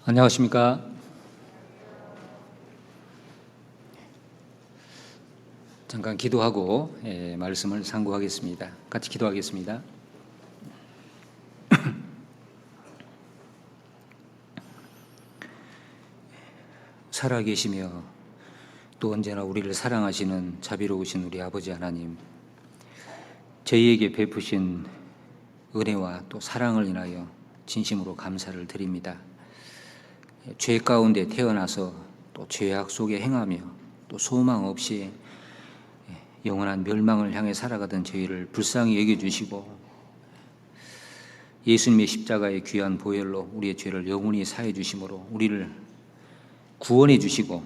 안녕하십니까. 잠깐 기도하고 말씀을 상고하겠습니다. 같이 기도하겠습니다. 살아계시며 또 언제나 우리를 사랑하시는 자비로우신 우리 아버지 하나님, 저희에게 베푸신 은혜와 또 사랑을 인하여 진심으로 감사를 드립니다. 죄 가운데 태어나서 또 죄악 속에 행하며 또 소망 없이 영원한 멸망을 향해 살아가던 저희를 불쌍히 여겨주시고 예수님의 십자가의 귀한 보혈로 우리의 죄를 영원히 사해 주심으로 우리를 구원해 주시고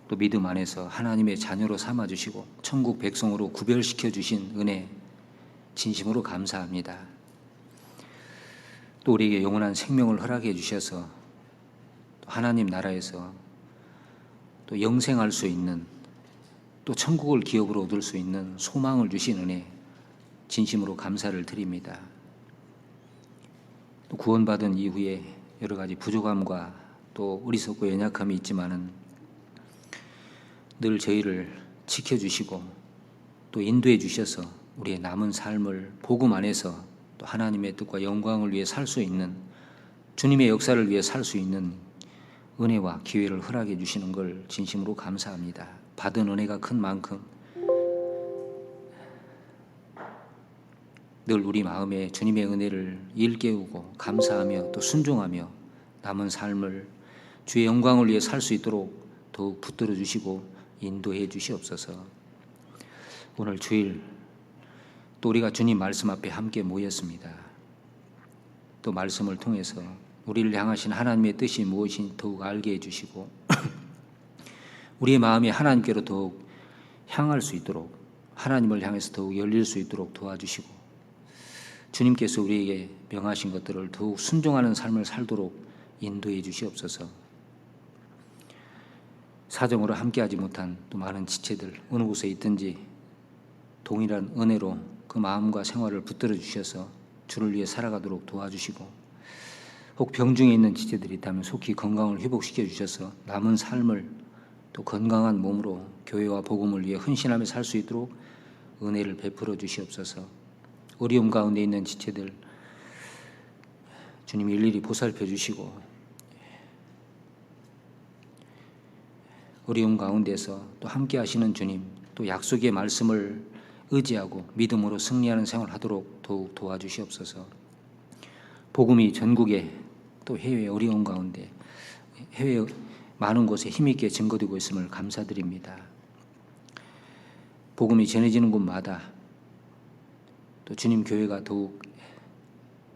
또 믿음 안에서 하나님의 자녀로 삼아 주시고 천국 백성으로 구별시켜 주신 은혜 진심으로 감사합니다. 또 우리에게 영원한 생명을 허락해 주셔서 하나님 나라에서 또 영생할 수 있는 또 천국을 기업으로 얻을 수 있는 소망을 주신 은혜 진심으로 감사를 드립니다. 또 구원받은 이후에 여러 가지 부족함과 또 어리석고 연약함이 있지만은 늘 저희를 지켜주시고 또 인도해 주셔서 우리의 남은 삶을 복음 안에서 또 하나님의 뜻과 영광을 위해 살 수 있는 주님의 역사를 위해 살 수 있는 은혜와 기회를 허락해 주시는 걸 진심으로 감사합니다. 받은 은혜가 큰 만큼 늘 우리 마음에 주님의 은혜를 일깨우고 감사하며 또 순종하며 남은 삶을 주의 영광을 위해 살 수 있도록 더욱 붙들어 주시고 인도해 주시옵소서. 오늘 주일 또 우리가 주님 말씀 앞에 함께 모였습니다. 또 말씀을 통해서 우리를 향하신 하나님의 뜻이 무엇인지 더욱 알게 해주시고 우리의 마음이 하나님께로 더욱 향할 수 있도록 하나님을 향해서 더욱 열릴 수 있도록 도와주시고 주님께서 우리에게 명하신 것들을 더욱 순종하는 삶을 살도록 인도해 주시옵소서. 사정으로 함께하지 못한 또 많은 지체들 어느 곳에 있든지 동일한 은혜로 그 마음과 생활을 붙들어 주셔서 주를 위해 살아가도록 도와주시고 혹 병중에 있는 지체들이 있다면 속히 건강을 회복시켜 주셔서 남은 삶을 또 건강한 몸으로 교회와 복음을 위해 헌신하며 살 수 있도록 은혜를 베풀어 주시옵소서. 어려움 가운데 있는 지체들 주님 일일이 보살펴 주시고 어려움 가운데서 또 함께 하시는 주님 또 약속의 말씀을 의지하고 믿음으로 승리하는 생활을 하도록 더욱 도와주시옵소서. 복음이 전국에 또 해외 어려운 가운데 해외 많은 곳에 힘있게 증거되고 있음을 감사드립니다. 복음이 전해지는 곳마다 또 주님 교회가 더욱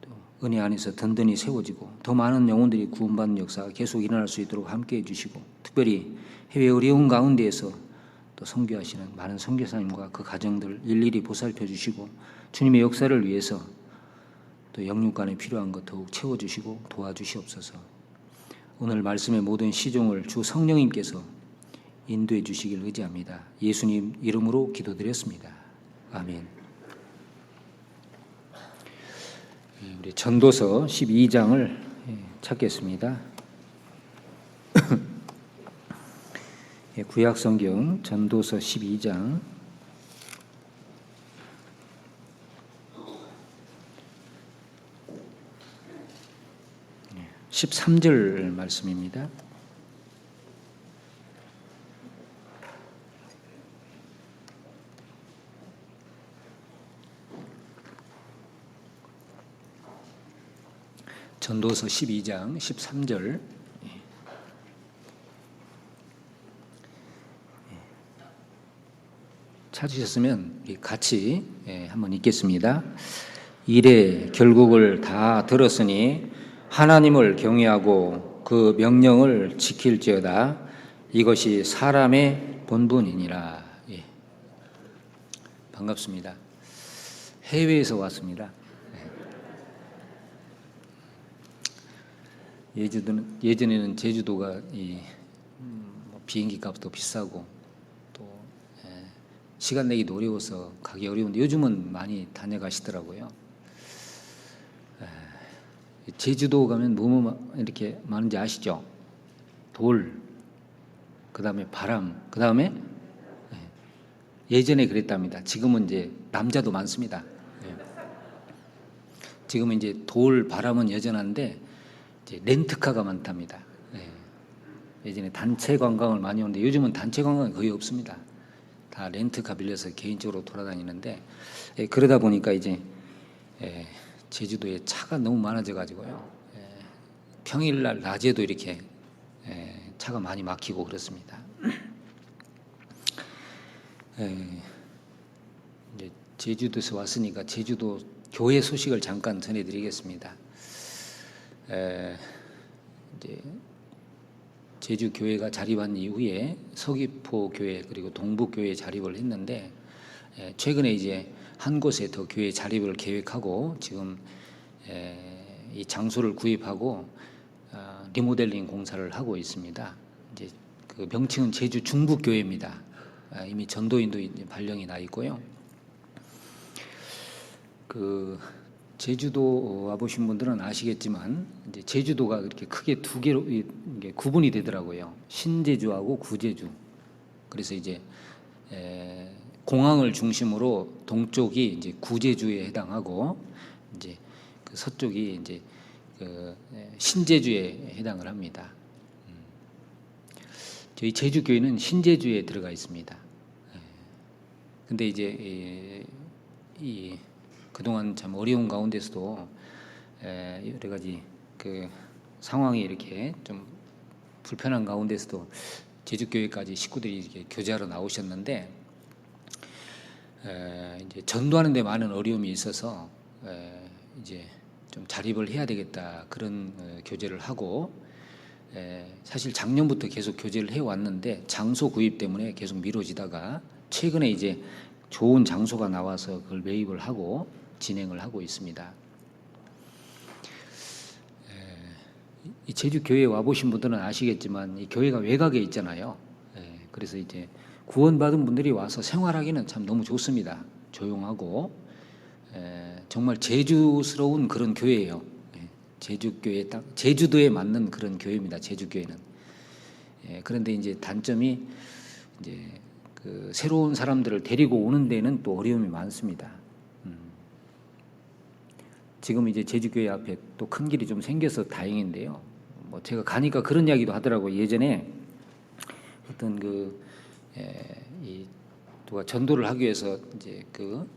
또 은혜 안에서 든든히 세워지고 더 많은 영혼들이 구원받는 역사가 계속 일어날 수 있도록 함께해 주시고 특별히 해외 어려운 가운데에서 또 선교하시는 많은 선교사님과 그 가정들 일일이 보살펴 주시고 주님의 역사를 위해서 또 영육간에 필요한 것 더욱 채워주시고 도와주시옵소서. 오늘 말씀의 모든 시종을 주 성령님께서 인도해 주시길 의지합니다. 예수님 이름으로 기도드렸습니다. 아멘. 우리 전도서 12장을 찾겠습니다. 구약성경 전도서 12장 13절 말씀입니다. 전도서 12장 13절 찾으셨으면 같이 한번 읽겠습니다. 이래 결국을 다 들었으니 하나님을 경외하고 그 명령을 지킬지어다. 이것이 사람의 본분이니라. 반갑습니다. 해외에서 왔습니다. 예전에는 제주도가 비행기 값도 비싸고 또 시간 내기도 어려워서 가기 어려운데 요즘은 많이 다녀가시더라고요. 제주도 가면 뭐뭐 이렇게 많은지 아시죠? 돌, 그 다음에 바람, 그 다음에 예전에 그랬답니다. 지금은 이제 남자도 많습니다. 지금은 이제 돌, 바람은 여전한데 이제 렌트카가 많답니다. 예전에 단체 관광을 많이 오는데 요즘은 단체 관광이 거의 없습니다. 다 렌트카 빌려서 개인적으로 돌아다니는데 그러다 보니까 이제 제주도에 차가 너무 많아져 가지고요. 평일날 낮에도 이렇게 차가 많이 막히고 그렇습니다. 이제 제주도에서 왔으니까 제주도 교회 소식을 잠깐 전해드리겠습니다. 이제 제주 교회가 자립한 이후에 서귀포 교회 그리고 동북 교회 자립을 했는데 최근에 이제 한 곳에 더 교회 자립을 계획하고 지금 이 장소를 구입하고 리모델링 공사를 하고 있습니다. 이제 그 명칭은 제주 중북 교회입니다. 이미 전도인도 발령이 나 있고요. 그 제주도 와보신 분들은 아시겠지만 이제 제주도가 이렇게 크게 두 개로 이게 구분이 되더라고요. 신제주하고 구제주. 그래서 이제 공항을 중심으로 동쪽이 이제 구제주에 해당하고 이제 그 서쪽이 이제 그 신제주에 해당을 합니다. 저희 제주교회는 신제주에 들어가 있습니다. 근데 이제 이 그동안 참 어려운 가운데서도 여러 가지 그 상황이 이렇게 좀 불편한 가운데서도 제주교회까지 식구들이 이렇게 교제하러 나오셨는데 이제 전도하는 데 많은 어려움이 있어서 이제 좀 자립을 해야 되겠다 그런 교제를 하고 사실 작년부터 계속 교제를 해왔는데 장소 구입 때문에 계속 미뤄지다가 최근에 이제 좋은 장소가 나와서 그걸 매입을 하고 진행을 하고 있습니다. 이 제주 교회에 와보신 분들은 아시겠지만 이 교회가 외곽에 있잖아요. 그래서 이제 구원받은 분들이 와서 생활하기는 참 너무 좋습니다. 조용하고 정말 제주스러운 그런 교회예요. 제주교회 딱 제주도에 맞는 그런 교회입니다. 제주교회는. 그런데 이제 단점이 이제 그 새로운 사람들을 데리고 오는 데는 또 어려움이 많습니다. 지금 이제 제주교회 앞에 또 큰 길이 좀 생겨서 다행인데요. 뭐 제가 가니까 그런 이야기도 하더라고요. 예전에 어떤 이 누가 전도를 하기 위해서 이제 그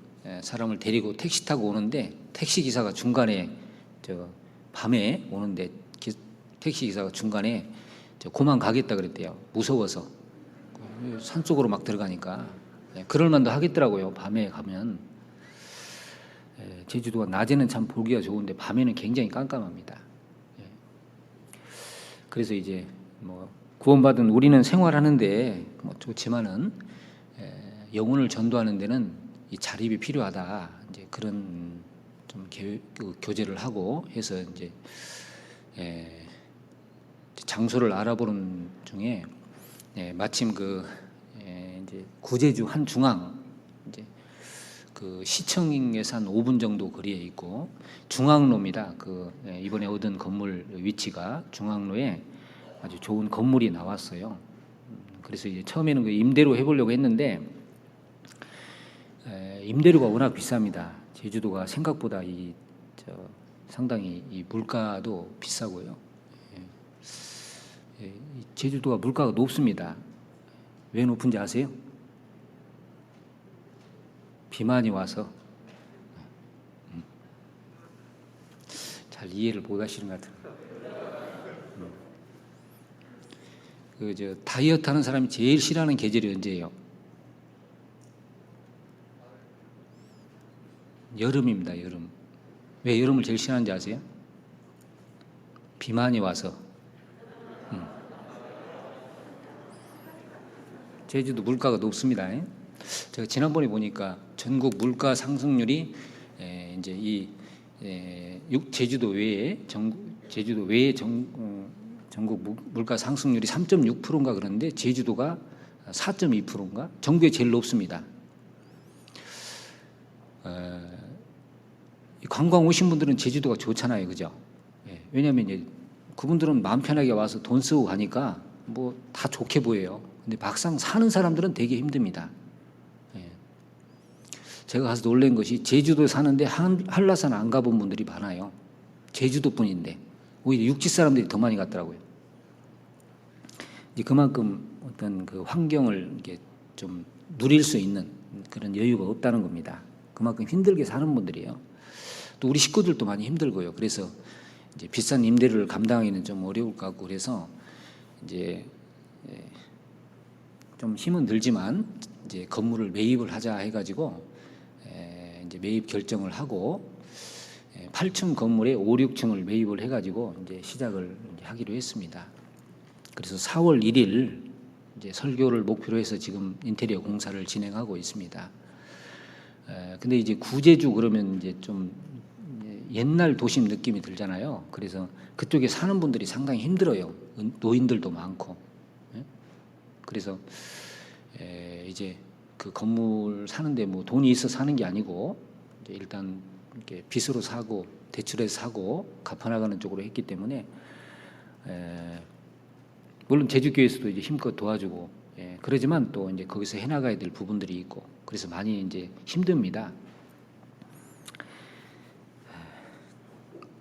사람을 데리고 택시 타고 오는데 택시 기사가 중간에 밤에 오는데 택시 기사가 중간에 고만 가겠다 그랬대요. 무서워서 산속으로 막 들어가니까 그럴 만도 하겠더라고요. 밤에 가면 제주도가 낮에는 참 보기가 좋은데 밤에는 굉장히 깜깜합니다. 그래서 이제 뭐 구원받은 우리는 생활하는데 뭐 좋지만은 영혼을 전도하는 데는 이 자립이 필요하다. 이제 그런 좀 교제를 하고 해서 이제 장소를 알아보는 중에 마침 이제 구제주 한 중앙 이제 그 시청에서 한 5분 정도 거리에 있고 중앙로입니다. 이번에 얻은 건물 위치가 중앙로에 아주 좋은 건물이 나왔어요. 그래서 이제 처음에는 그 임대로 해보려고 했는데 임대료가 워낙 비쌉니다. 제주도가 생각보다 상당히 이 물가도 비싸고요. 제주도가 물가가 높습니다. 왜 높은지 아세요? 비만이 와서 잘 이해를 못 하시는 것 같아요. 다이어트 하는 사람이 제일 싫어하는 계절이 언제예요? 여름입니다. 여름. 왜 여름을 제일 싫어하는지 아세요? 비만이 와서. 제주도 물가가 높습니다. 제가 지난번에 보니까 전국 물가 상승률이 이제 제주도 외에 전국 물가 상승률이 3.6%인가 그런데 제주도가 4.2%인가 전국에 제일 높습니다. 관광 오신 분들은 제주도가 좋잖아요, 그죠? 왜냐하면 이제 그분들은 마음 편하게 와서 돈 쓰고 가니까 뭐 다 좋게 보여요. 근데 막상 사는 사람들은 되게 힘듭니다. 예. 제가 가서 놀란 것이 제주도에 사는데 한라산 안 가본 분들이 많아요. 제주도뿐인데 오히려 육지 사람들이 더 많이 갔더라고요. 이제 그만큼 어떤 그 환경을 이게 좀 누릴 수 있는 그런 여유가 없다는 겁니다. 그만큼 힘들게 사는 분들이에요. 또 우리 식구들도 많이 힘들고요. 그래서 이제 비싼 임대료를 감당하기는 좀 어려울 것 같고 그래서 이제 좀 힘은 들지만 이제 건물을 매입을 하자 해가지고 이제 매입 결정을 하고 8층 건물에 5, 6층을 매입을 해가지고 이제 시작을 이제 하기로 했습니다. 그래서 4월 1일 이제 설교를 목표로 해서 지금 인테리어 공사를 진행하고 있습니다. 근데 이제 구제주 그러면 이제 좀 옛날 도심 느낌이 들잖아요. 그래서 그쪽에 사는 분들이 상당히 힘들어요. 노인들도 많고. 그래서 이제 그 건물 사는데 뭐 돈이 있어 사는 게 아니고 이제 일단 이렇게 빚으로 사고 대출해서 사고 갚아나가는 쪽으로 했기 때문에 물론 제주교회에서도 이제 힘껏 도와주고 그러지만 또 이제 거기서 해나가야 될 부분들이 있고 그래서 많이 이제 힘듭니다.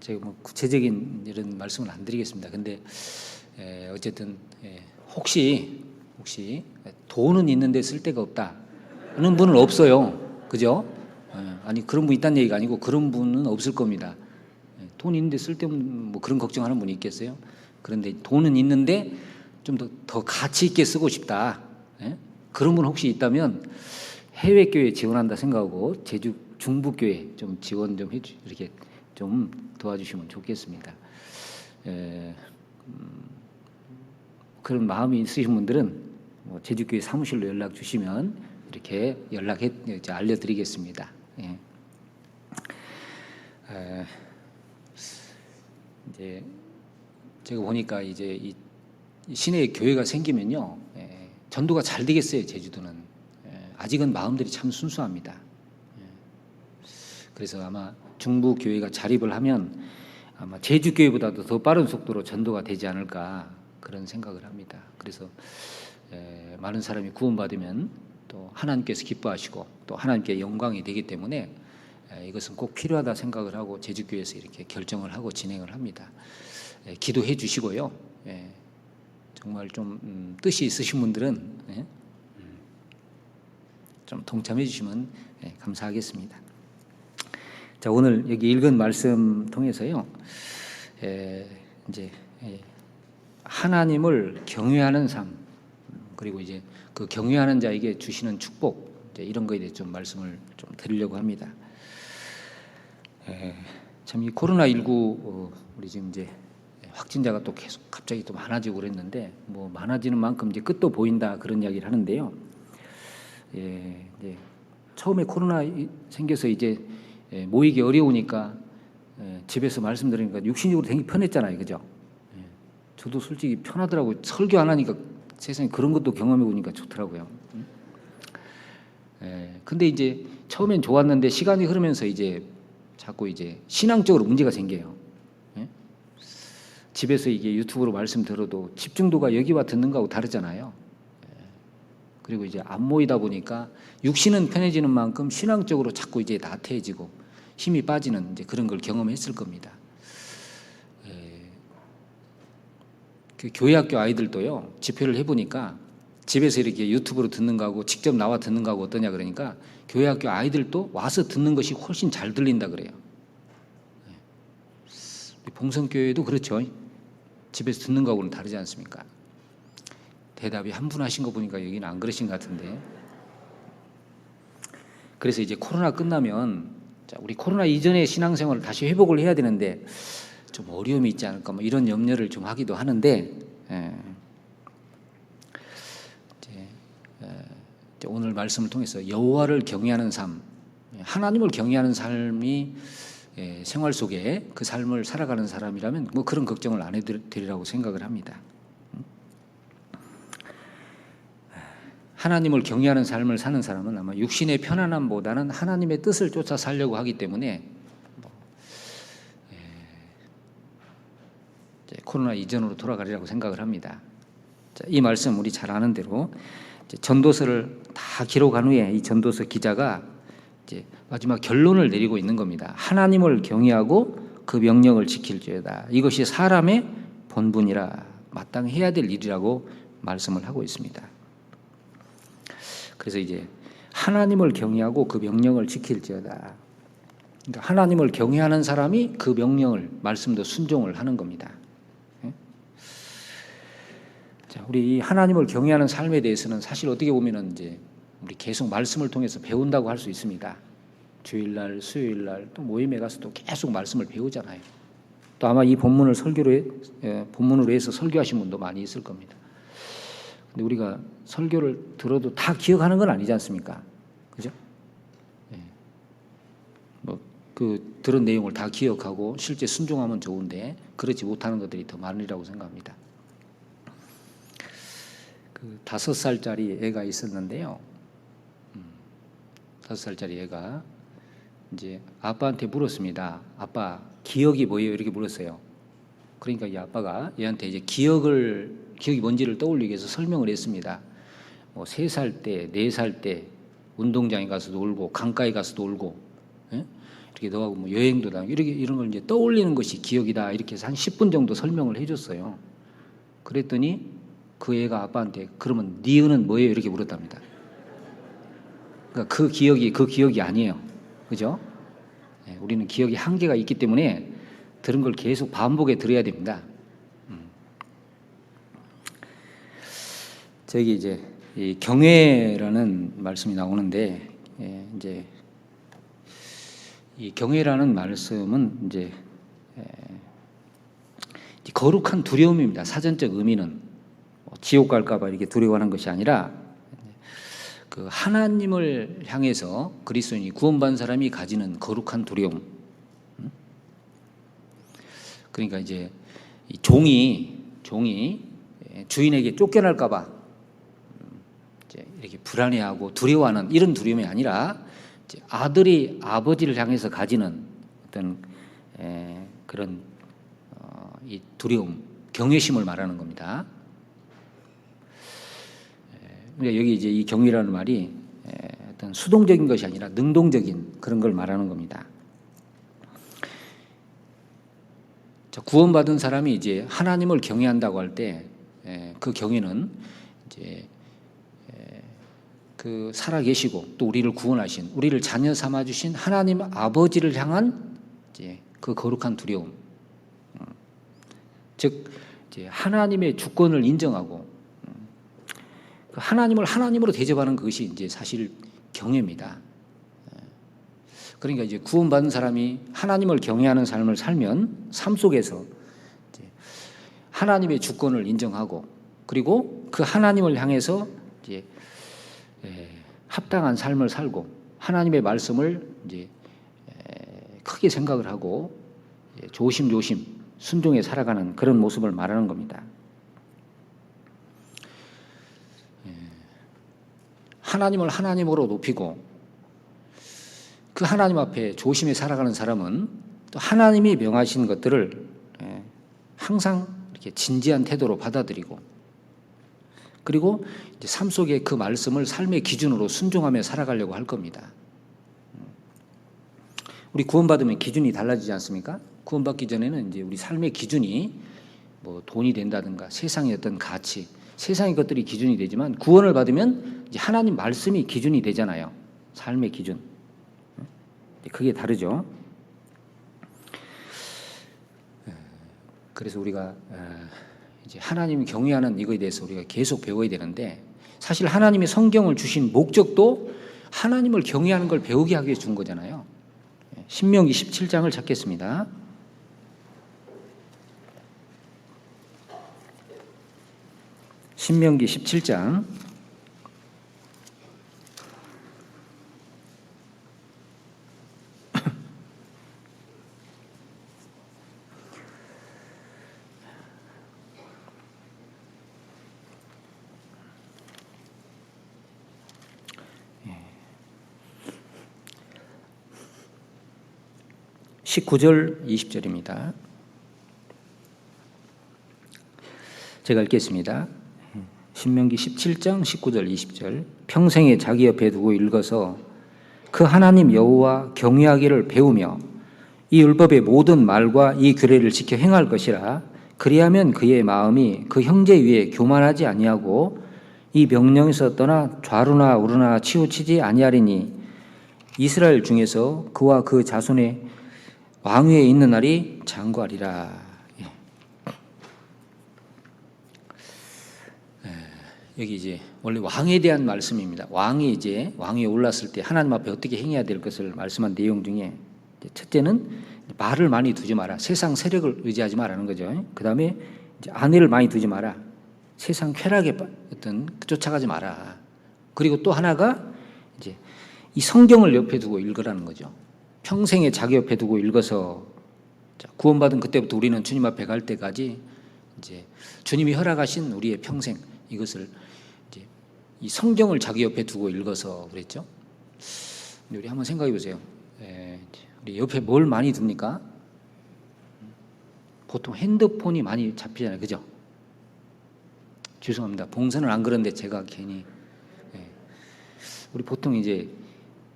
제가 뭐 구체적인 이런 말씀을 안 드리겠습니다. 근데 어쨌든 혹시 돈은 있는데 쓸 데가 없다는 분은 없어요. 그죠? 아니 그런 분 있다는 얘기가 아니고 그런 분은 없을 겁니다. 돈 있는데 쓸 데 없는 뭐 그런 걱정하는 분이 있겠어요? 그런데 돈은 있는데 좀 더 가치 있게 쓰고 싶다. 그런 분 혹시 있다면 해외 교회 지원한다 생각하고 제주 중부교회 좀 지원 좀 해주 이렇게 좀 도와주시면 좋겠습니다. 그런 마음이 있으신 분들은 제주교회 사무실로 연락 주시면 이렇게 알려드리겠습니다. 예. 이제 제가 보니까 이제 이 시내에 교회가 생기면요, 전도가 잘 되겠어요. 제주도는 아직은 마음들이 참 순수합니다. 그래서 아마 중부 교회가 자립을 하면 아마 제주 교회보다도 더 빠른 속도로 전도가 되지 않을까 그런 생각을 합니다. 그래서 많은 사람이 구원받으면 또 하나님께서 기뻐하시고 또 하나님께 영광이 되기 때문에 이것은 꼭 필요하다 생각을 하고 제주 교회에서 이렇게 결정을 하고 진행을 합니다. 기도해 주시고요. 정말 좀 뜻이 있으신 분들은 좀 동참해 주시면 감사하겠습니다. 자, 오늘 여기 읽은 말씀 통해서요, 이제 하나님을 경외하는 삶 그리고 이제 그 경외하는 자에게 주시는 축복 이제 이런 거에 대해 좀 말씀을 좀 드리려고 합니다. 참 이 코로나19 우리 지금 이제 확진자가 또 계속 갑자기 또 많아지고 그랬는데 뭐 많아지는 만큼 이제 끝도 보인다 그런 이야기를 하는데요. 이제 처음에 코로나 생겨서 이제 모이기 어려우니까 집에서 말씀드리니까 육신적으로 되게 편했잖아요, 그죠? 저도 솔직히 편하더라고요. 설교 안 하니까 세상에 그런 것도 경험해 보니까 좋더라고요. 근데 이제 처음엔 좋았는데 시간이 흐르면서 이제 자꾸 이제 신앙적으로 문제가 생겨요. 집에서 이게 유튜브로 말씀 들어도 집중도가 여기와 듣는 거하고 다르잖아요. 그리고 이제 안 모이다 보니까 육신은 편해지는 만큼 신앙적으로 자꾸 이제 나태해지고 힘이 빠지는 이제 그런 걸 경험했을 겁니다. 그 교회학교 아이들도요, 집회를 해보니까 집에서 이렇게 유튜브로 듣는 거하고 직접 나와 듣는 거하고 어떠냐 그러니까 교회학교 아이들도 와서 듣는 것이 훨씬 잘 들린다 그래요. 봉성교회도 그렇죠. 집에서 듣는 거하고는 다르지 않습니까? 대답이 한 분 하신 거 보니까 여기는 안 그러신 것 같은데. 그래서 이제 코로나 끝나면 자, 우리 코로나 이전의 신앙생활을 다시 회복을 해야 되는데 좀 어려움이 있지 않을까 뭐 이런 염려를 좀 하기도 하는데 이제 오늘 말씀을 통해서 여호와를 경외하는 삶, 하나님을 경외하는 삶이 생활 속에 그 삶을 살아가는 사람이라면 뭐 그런 걱정을 안 해드리라고 생각을 합니다. 하나님을 경외하는 삶을 사는 사람은 아마 육신의 편안함보다는 하나님의 뜻을 쫓아 살려고 하기 때문에 이제 코로나 이전으로 돌아가리라고 생각을 합니다. 자, 이 말씀 우리 잘 아는 대로 이제 전도서를 다 기록한 후에 이 전도서 기자가 이제 마지막 결론을 내리고 있는 겁니다. 하나님을 경외하고 그 명령을 지킬지어다. 이것이 사람의 본분이라 마땅히 해야 될 일이라고 말씀을 하고 있습니다. 그래서 이제 하나님을 경외하고 그 명령을 지킬지어다. 그러니까 하나님을 경외하는 사람이 그 명령을 말씀도 순종을 하는 겁니다. 자, 우리 이 하나님을 경외하는 삶에 대해서는 사실 어떻게 보면은 이제 우리 계속 말씀을 통해서 배운다고 할 수 있습니다. 주일날, 수요일날 또 모임에 가서도 계속 말씀을 배우잖아요. 또 아마 이 본문을 본문으로 해서 설교하신 분도 많이 있을 겁니다. 근데 우리가 설교를 들어도 다 기억하는 건 아니지 않습니까? 그죠? 그 들은 내용을 다 기억하고 실제 순종하면 좋은데 그렇지 못하는 것들이 더 많으리라고 생각합니다. 그 5살짜리 애가 있었는데요. 5살짜리 애가 이제 아빠한테 물었습니다. 아빠, 기억이 뭐예요? 이렇게 물었어요. 그러니까 이 아빠가 얘한테 이제 기억이 뭔지를 떠올리기 위해서 설명을 했습니다. 뭐 3살 때, 4살 때 운동장에 가서 놀고 강가에 가서 놀고, 예? 이렇게 너하고 뭐 여행도 다니고 이런 걸 이제 떠올리는 것이 기억이다. 이렇게 해서 한 10분 정도 설명을 해줬어요. 그랬더니 그 애가 아빠한테 그러면 네 은은 뭐예요? 이렇게 물었답니다. 그러니까 그 기억이 아니에요. 그죠? 네, 우리는 기억이 한계가 있기 때문에 들은 걸 계속 반복해 들어야 됩니다. 저기 이제 이 경외라는 말씀이 나오는데, 이제 이 경외라는 말씀은 이제 거룩한 두려움입니다. 사전적 의미는 지옥 갈까봐 이렇게 두려워하는 것이 아니라 그 하나님을 향해서 그리스도인이 구원받은 사람이 가지는 거룩한 두려움. 그러니까 이제 이 종이 주인에게 쫓겨날까봐 이제 이렇게 불안해하고 두려워하는 이런 두려움이 아니라 이제 아들이 아버지를 향해서 가지는 어떤 그런 이 두려움, 경외심을 말하는 겁니다. 그러니까 여기 이제 이 경외라는 말이 어떤 수동적인 것이 아니라 능동적인 그런 걸 말하는 겁니다. 자, 구원받은 사람이 이제 하나님을 경외한다고 할 때 그 경외는 이제 그 살아계시고 또 우리를 구원하신 우리를 자녀 삼아 주신 하나님 아버지를 향한 이제 그 거룩한 두려움, 즉 이제 하나님의 주권을 인정하고 하나님을 하나님으로 대접하는 것이 이제 사실 경외입니다. 그러니까 이제 구원받은 사람이 하나님을 경외하는 삶을 살면 삶 속에서 이제 하나님의 주권을 인정하고 그리고 그 하나님을 향해서 이제 합당한 삶을 살고 하나님의 말씀을 이제 크게 생각을 하고 조심조심 순종해 살아가는 그런 모습을 말하는 겁니다. 하나님을 하나님으로 높이고 그 하나님 앞에 조심히 살아가는 사람은 또 하나님이 명하신 것들을 항상 이렇게 진지한 태도로 받아들이고 그리고 이제 삶 속에 그 말씀을 삶의 기준으로 순종하며 살아가려고 할 겁니다. 우리 구원받으면 기준이 달라지지 않습니까? 구원받기 전에는 이제 우리 삶의 기준이 뭐 돈이 된다든가 세상의 어떤 가치, 세상의 것들이 기준이 되지만 구원을 받으면 이제 하나님 말씀이 기준이 되잖아요. 삶의 기준. 그게 다르죠. 그래서 우리가 이제 하나님 경외하는 이거에 대해서 우리가 계속 배워야 되는데 사실 하나님이 성경을 주신 목적도 하나님을 경외하는 걸 배우게 하기 위해서 준 거잖아요. 신명기 17장을 찾겠습니다. 신명기 17장 19절 20절입니다. 제가 읽겠습니다. 신명기 17장 19절 20절. 평생에 자기 옆에 두고 읽어서 그 하나님 여호와 경외하기를 배우며 이 율법의 모든 말과 이 규례를 지켜 행할 것이라. 그리하면 그의 마음이 그 형제 위에 교만하지 아니하고 이 명령에서 떠나 좌루나 우루나 치우치지 아니하리니 이스라엘 중에서 그와 그 자손의 왕위에 있는 날이 장구하리라. 여기 이제 원래 왕에 대한 말씀입니다. 왕이 이제 왕위에 올랐을 때 하나님 앞에 어떻게 행해야 될 것을 말씀한 내용 중에 첫째는 말을 많이 두지 마라. 세상 세력을 의지하지 말라는 거죠. 그 다음에 아내를 많이 두지 마라. 세상 쾌락에 쫓아가지 마라. 그리고 또 하나가 이제 이 성경을 옆에 두고 읽으라는 거죠. 평생에 자기 옆에 두고 읽어서 구원받은 그때부터 우리는 주님 앞에 갈 때까지 이제 주님이 허락하신 우리의 평생 이것을 이제 이 성경을 자기 옆에 두고 읽어서 그랬죠. 우리 한번 생각해 보세요. 우리 옆에 뭘 많이 둡니까? 보통 핸드폰이 많이 잡히잖아요, 그죠? 죄송합니다. 봉선은 안 그런데 제가 괜히 우리 보통 이제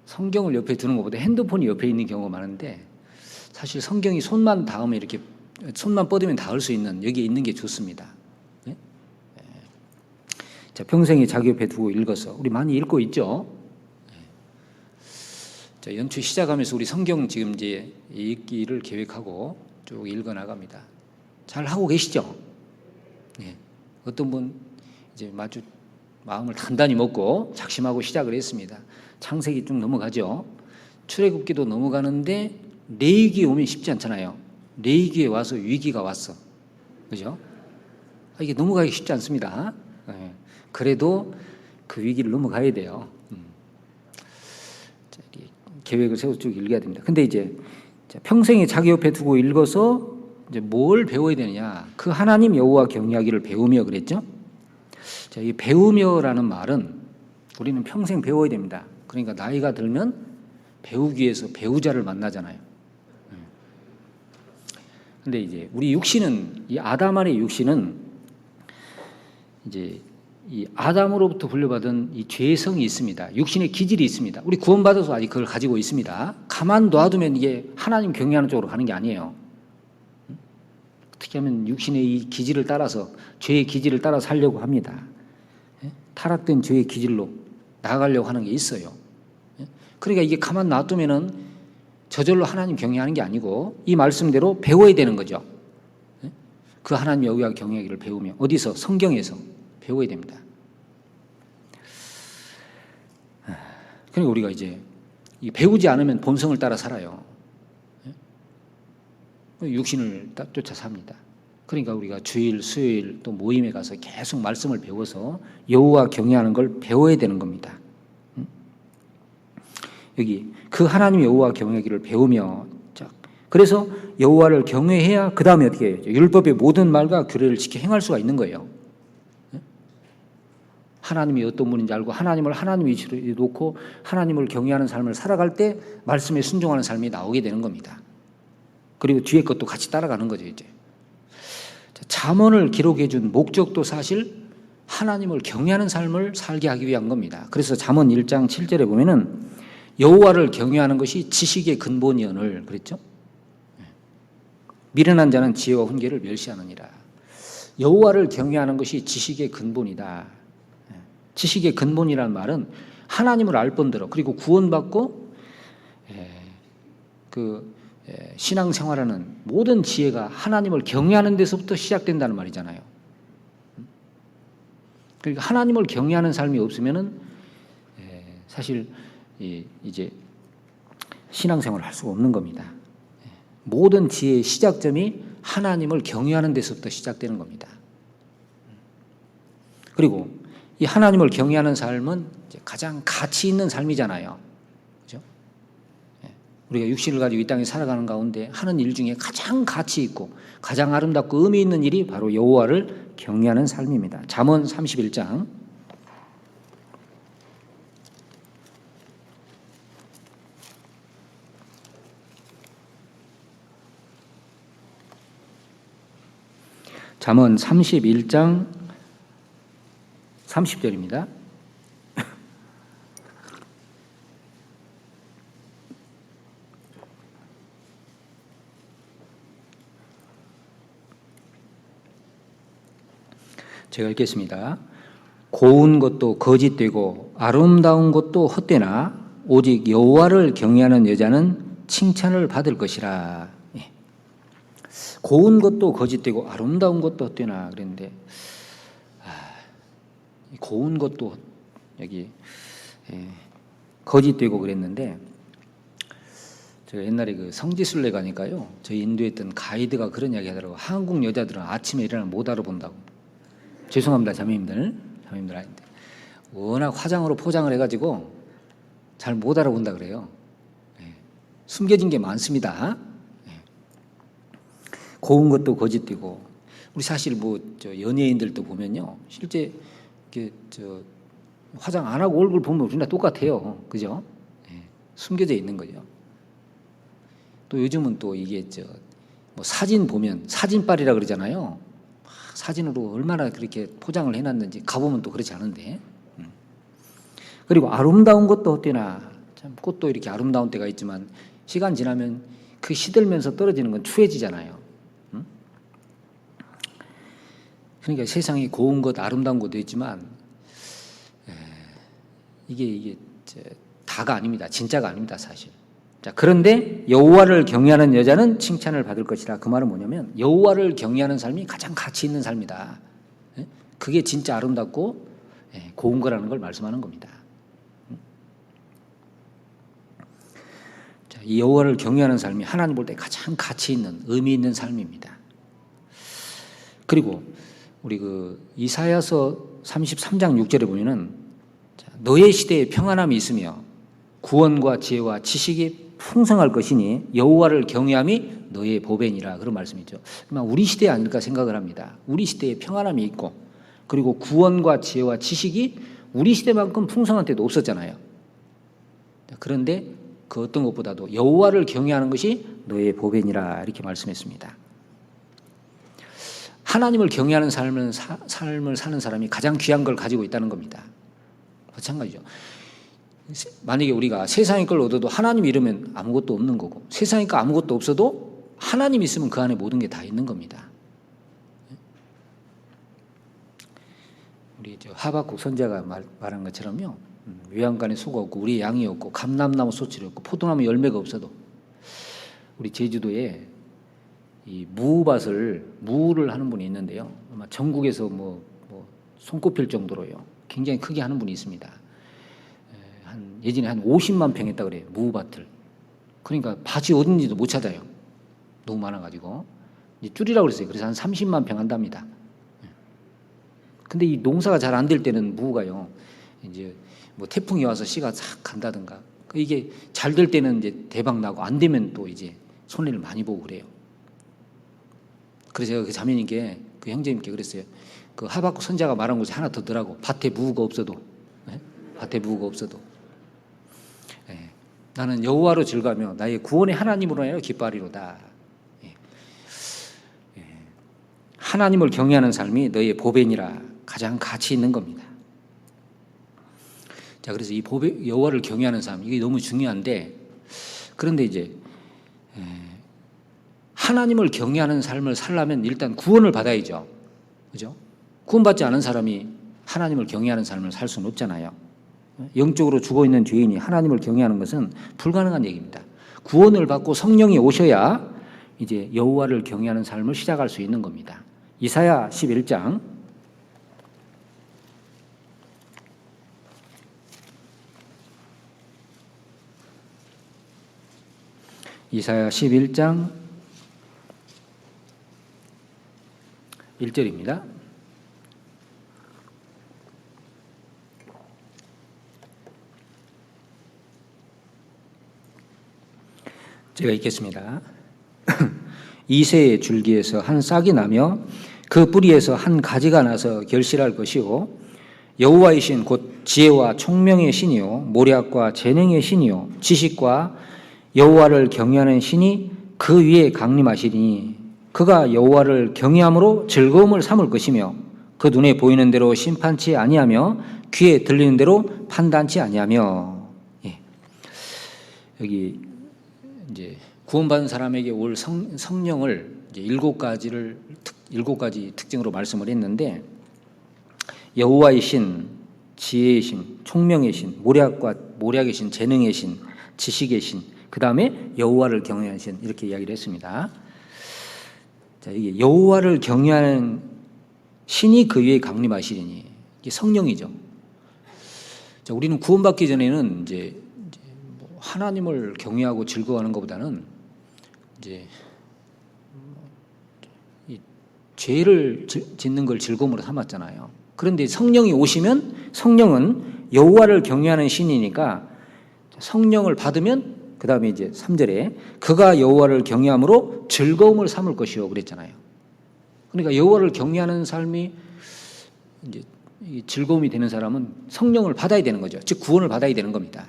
성경을 옆에 두는 것보다 핸드폰이 옆에 있는 경우가 많은데 사실 성경이 손만 닿으면 이렇게 손만 뻗으면 닿을 수 있는 여기에 있는 게 좋습니다. 자, 평생에 자기 옆에 두고 읽어서 우리 많이 읽고 있죠. 자, 연초 시작하면서 우리 성경 지금 이제 읽기를 계획하고 쭉 읽어 나갑니다. 잘 하고 계시죠? 네. 어떤 분 이제 마주 마음을 단단히 먹고 작심하고 시작을 했습니다. 창세기 쭉 넘어가죠. 출애굽기도 넘어가는데 레위기에 오면 쉽지 않잖아요. 레위기에 와서 위기가 왔어, 그죠? 이게 넘어가기 쉽지 않습니다. 네. 그래도 그 위기를 넘어가야 돼요. 계획을 세워서 쭉 읽어야 됩니다. 근데 이제 평생에 자기 옆에 두고 읽어서 이제 뭘 배워야 되느냐? 그 하나님 여호와 경외하기를 배우며 그랬죠. 자, 이 배우며라는 말은 우리는 평생 배워야 됩니다. 그러니까 나이가 들면 배우기 위해서 배우자를 만나잖아요. 근데 이제 우리 육신은 이 아담 안의 육신은 이제 이 아담으로부터 불려받은 이 죄성이 있습니다. 육신의 기질이 있습니다. 우리 구원받아서 아직 그걸 가지고 있습니다. 가만 놔두면 이게 하나님 경외하는 쪽으로 가는 게 아니에요. 어떻게 하면 육신의 이 기질을 따라서 죄의 기질을 따라 살려고 합니다. 타락된 죄의 기질로 나아가려고 하는 게 있어요. 그러니까 이게 가만 놔두면은 저절로 하나님 경외하는 게 아니고 이 말씀대로 배워야 되는 거죠. 그 하나님 여호와 경외하기를 배우며 어디서? 성경에서 배워야 됩니다. 그러니까 우리가 이제 배우지 않으면 본성을 따라 살아요. 육신을 쫓아 삽니다. 그러니까 우리가 주일, 수요일 또 모임에 가서 계속 말씀을 배워서 여호와 경외하는 걸 배워야 되는 겁니다. 여기 그 하나님 여호와 경외하기를 배우며, 그래서 여호와를 경외해야 그 다음에 어떻게 해요? 율법의 모든 말과 규례를 지켜 행할 수가 있는 거예요. 하나님이 어떤 분인지 알고 하나님을 하나님 위치로 놓고 하나님을 경외하는 삶을 살아갈 때 말씀에 순종하는 삶이 나오게 되는 겁니다. 그리고 뒤에 것도 같이 따라가는 거죠. 이제 잠언을 기록해 준 목적도 사실 하나님을 경외하는 삶을 살게 하기 위한 겁니다. 그래서 잠언 1장 7절에 보면은 여호와를 경외하는 것이 지식의 근본이오늘 그랬죠. 미련한 자는 지혜와 훈계를 멸시하느니라. 여호와를 경외하는 것이 지식의 근본이다. 지식의 근본이라는 말은 하나님을 알 뿐더러 그리고 구원받고 신앙생활하는 모든 지혜가 하나님을 경외하는 데서부터 시작된다는 말이잖아요. 그러니까 하나님을 경외하는 삶이 없으면은 사실 이제 신앙생활을 할 수가 없는 겁니다. 모든 지혜의 시작점이 하나님을 경외하는 데서부터 시작되는 겁니다. 그리고 이 하나님을 경외하는 삶은 가장 가치 있는 삶이잖아요. 그렇죠? 우리가 육신을 가지고 이 땅에 살아가는 가운데 하는 일 중에 가장 가치 있고 가장 아름답고 의미 있는 일이 바로 여호와를 경외하는 삶입니다. 잠언 31장 잠언 31장 30절입니다. 제가 읽겠습니다. 고운 것도 거짓되고 아름다운 것도 헛되나 오직 여호와를 경외하는 여자는 칭찬을 받을 것이라. 고운 것도 거짓되고 아름다운 것도 헛되나 그랬는데, 고운 것도 여기 거짓되고 그랬는데, 제가 옛날에 그 성지순례 가니까요, 저희 인도에 있던 가이드가 그런 이야기 하더라고요. 한국 여자들은 아침에 일어나면 못 알아본다고. 죄송합니다, 자매님들 아닌데 워낙 화장으로 포장을 해가지고 잘 못 알아본다 그래요. 숨겨진 게 많습니다. 고운 것도 거짓되고, 우리 사실 뭐 저 연예인들도 보면요, 실제 이렇게 저 화장 안 하고 얼굴 보면 우리나 똑같아요, 그죠? 숨겨져 있는 거죠. 또 요즘은 또 이게 저 뭐 사진 보면 사진빨이라 그러잖아요. 사진으로 얼마나 그렇게 포장을 해놨는지 가보면 또 그렇지 않은데. 그리고 아름다운 것도 헛되나, 참 꽃도 이렇게 아름다운 때가 있지만 시간 지나면 그 시들면서 떨어지는 건 추해지잖아요. 그러니까 세상에 고운 것, 아름다운 것도 있지만 이게 다가 아닙니다. 진짜가 아닙니다, 사실. 자, 그런데 여호와를 경외하는 여자는 칭찬을 받을 것이라. 그 말은 뭐냐면 여호와를 경외하는 삶이 가장 가치 있는 삶이다. 그게 진짜 아름답고 고운 거라는 걸 말씀하는 겁니다. 자, 이 여호와를 경외하는 삶이 하나님 볼 때 가장 가치 있는, 의미 있는 삶입니다. 그리고 우리 그 이사야서 33장 6절에 보면은 너의 시대에 평안함이 있으며 구원과 지혜와 지식이 풍성할 것이니 여호와를 경외함이 너의 보배니라, 그런 말씀이죠. 우리 시대 아닐까 생각을 합니다. 우리 시대에 평안함이 있고, 그리고 구원과 지혜와 지식이 우리 시대만큼 풍성한 때도 없었잖아요. 그런데 그 어떤 것보다도 여호와를 경외하는 것이 너의 보배니라, 이렇게 말씀했습니다. 하나님을 경외하는 삶을 사는 사람이 가장 귀한 걸 가지고 있다는 겁니다. 마찬가지죠. 만약에 우리가 세상의 걸 얻어도 하나님 잃으면 아무것도 없는 거고, 세상의 거 아무것도 없어도 하나님 있으면 그 안에 모든 게 다 있는 겁니다. 우리 하박국 선지자가 말한 것처럼요, 외양간에 소가 없고 우리 양이 없고 감람나무 소출이 없고 포도나무 열매가 없어도, 우리 제주도에 이 무를 하는 분이 있는데요, 아마 전국에서 뭐 손꼽힐 정도로요 굉장히 크게 하는 분이 있습니다. 예전에 한 50만 평 했다 그래요, 무밭을. 그러니까 밭이 어딘지도 못 찾아요, 너무 많아가지고. 이제 줄이라고 그랬어요. 그래서 한 30만 평 한답니다. 근데 이 농사가 잘 안 될 때는 무가요, 이제 뭐 태풍이 와서 씨가 싹 간다든가, 이게 잘 될 때는 이제 대박 나고 안 되면 또 이제 손해를 많이 보고 그래요. 그래서 제가 그 자매님께, 그 형제님께 그랬어요. 그 하박국 선지자가 말한 것이 하나 더 더라고. 밭에 무가 없어도, 밭에 무가 없어도 나는 여호와로 즐거하며 나의 구원의 하나님으로 하여 기뻐하리로다. 하나님을 경외하는 삶이 너의 보배니라, 가장 가치 있는 겁니다. 자, 그래서 이 보배, 여호와를 경외하는 삶, 이게 너무 중요한데, 그런데 이제 하나님을 경외하는 삶을 살려면 일단 구원을 받아야죠, 그죠? 구원받지 않은 사람이 하나님을 경외하는 삶을 살 수는 없잖아요. 영적으로 죽어있는 죄인이 하나님을 경외하는 것은 불가능한 얘기입니다. 구원을 받고 성령이 오셔야 이제 여호와를 경외하는 삶을 시작할 수 있는 겁니다. 이사야 11장 1절입니다. 제가 읽겠습니다. 이새의 줄기에서 한 싹이 나며 그 뿌리에서 한 가지가 나서 결실할 것이요, 여호와이신 곧 지혜와 총명의 신이요 모략과 재능의 신이요 지식과 여호와를 경외하는 신이 그 위에 강림하시리니 그가 여호와를 경외함으로 즐거움을 삼을 것이며 그 눈에 보이는 대로 심판치 아니하며 귀에 들리는 대로 판단치 아니하며. 예. 여기 이제 구원받은 사람에게 올 성령을 이제 일곱 가지 특징으로 말씀을 했는데, 여호와의 신, 지혜의 신, 총명의 신, 모략의 신, 재능의 신, 지식의 신, 그 다음에 여호와를 경외하는 신, 이렇게 이야기를 했습니다. 자, 이게 여호와를 경외하는 신이 그 위에 강림하시리니, 이게 성령이죠. 자, 우리는 구원받기 전에는 이제 뭐 하나님을 경외하고 즐거워하는 것보다는 이제 이 죄를 짓는 걸 즐거움으로 삼았잖아요. 그런데 성령이 오시면, 성령은 여호와를 경외하는 신이니까 성령을 받으면 그 다음에 이제 3절에 그가 여호와를 경외함으로 즐거움을 삼을 것이요 그랬잖아요. 그러니까 여호와를 경외하는 삶이 이제 즐거움이 되는 사람은 성령을 받아야 되는 거죠. 즉 구원을 받아야 되는 겁니다.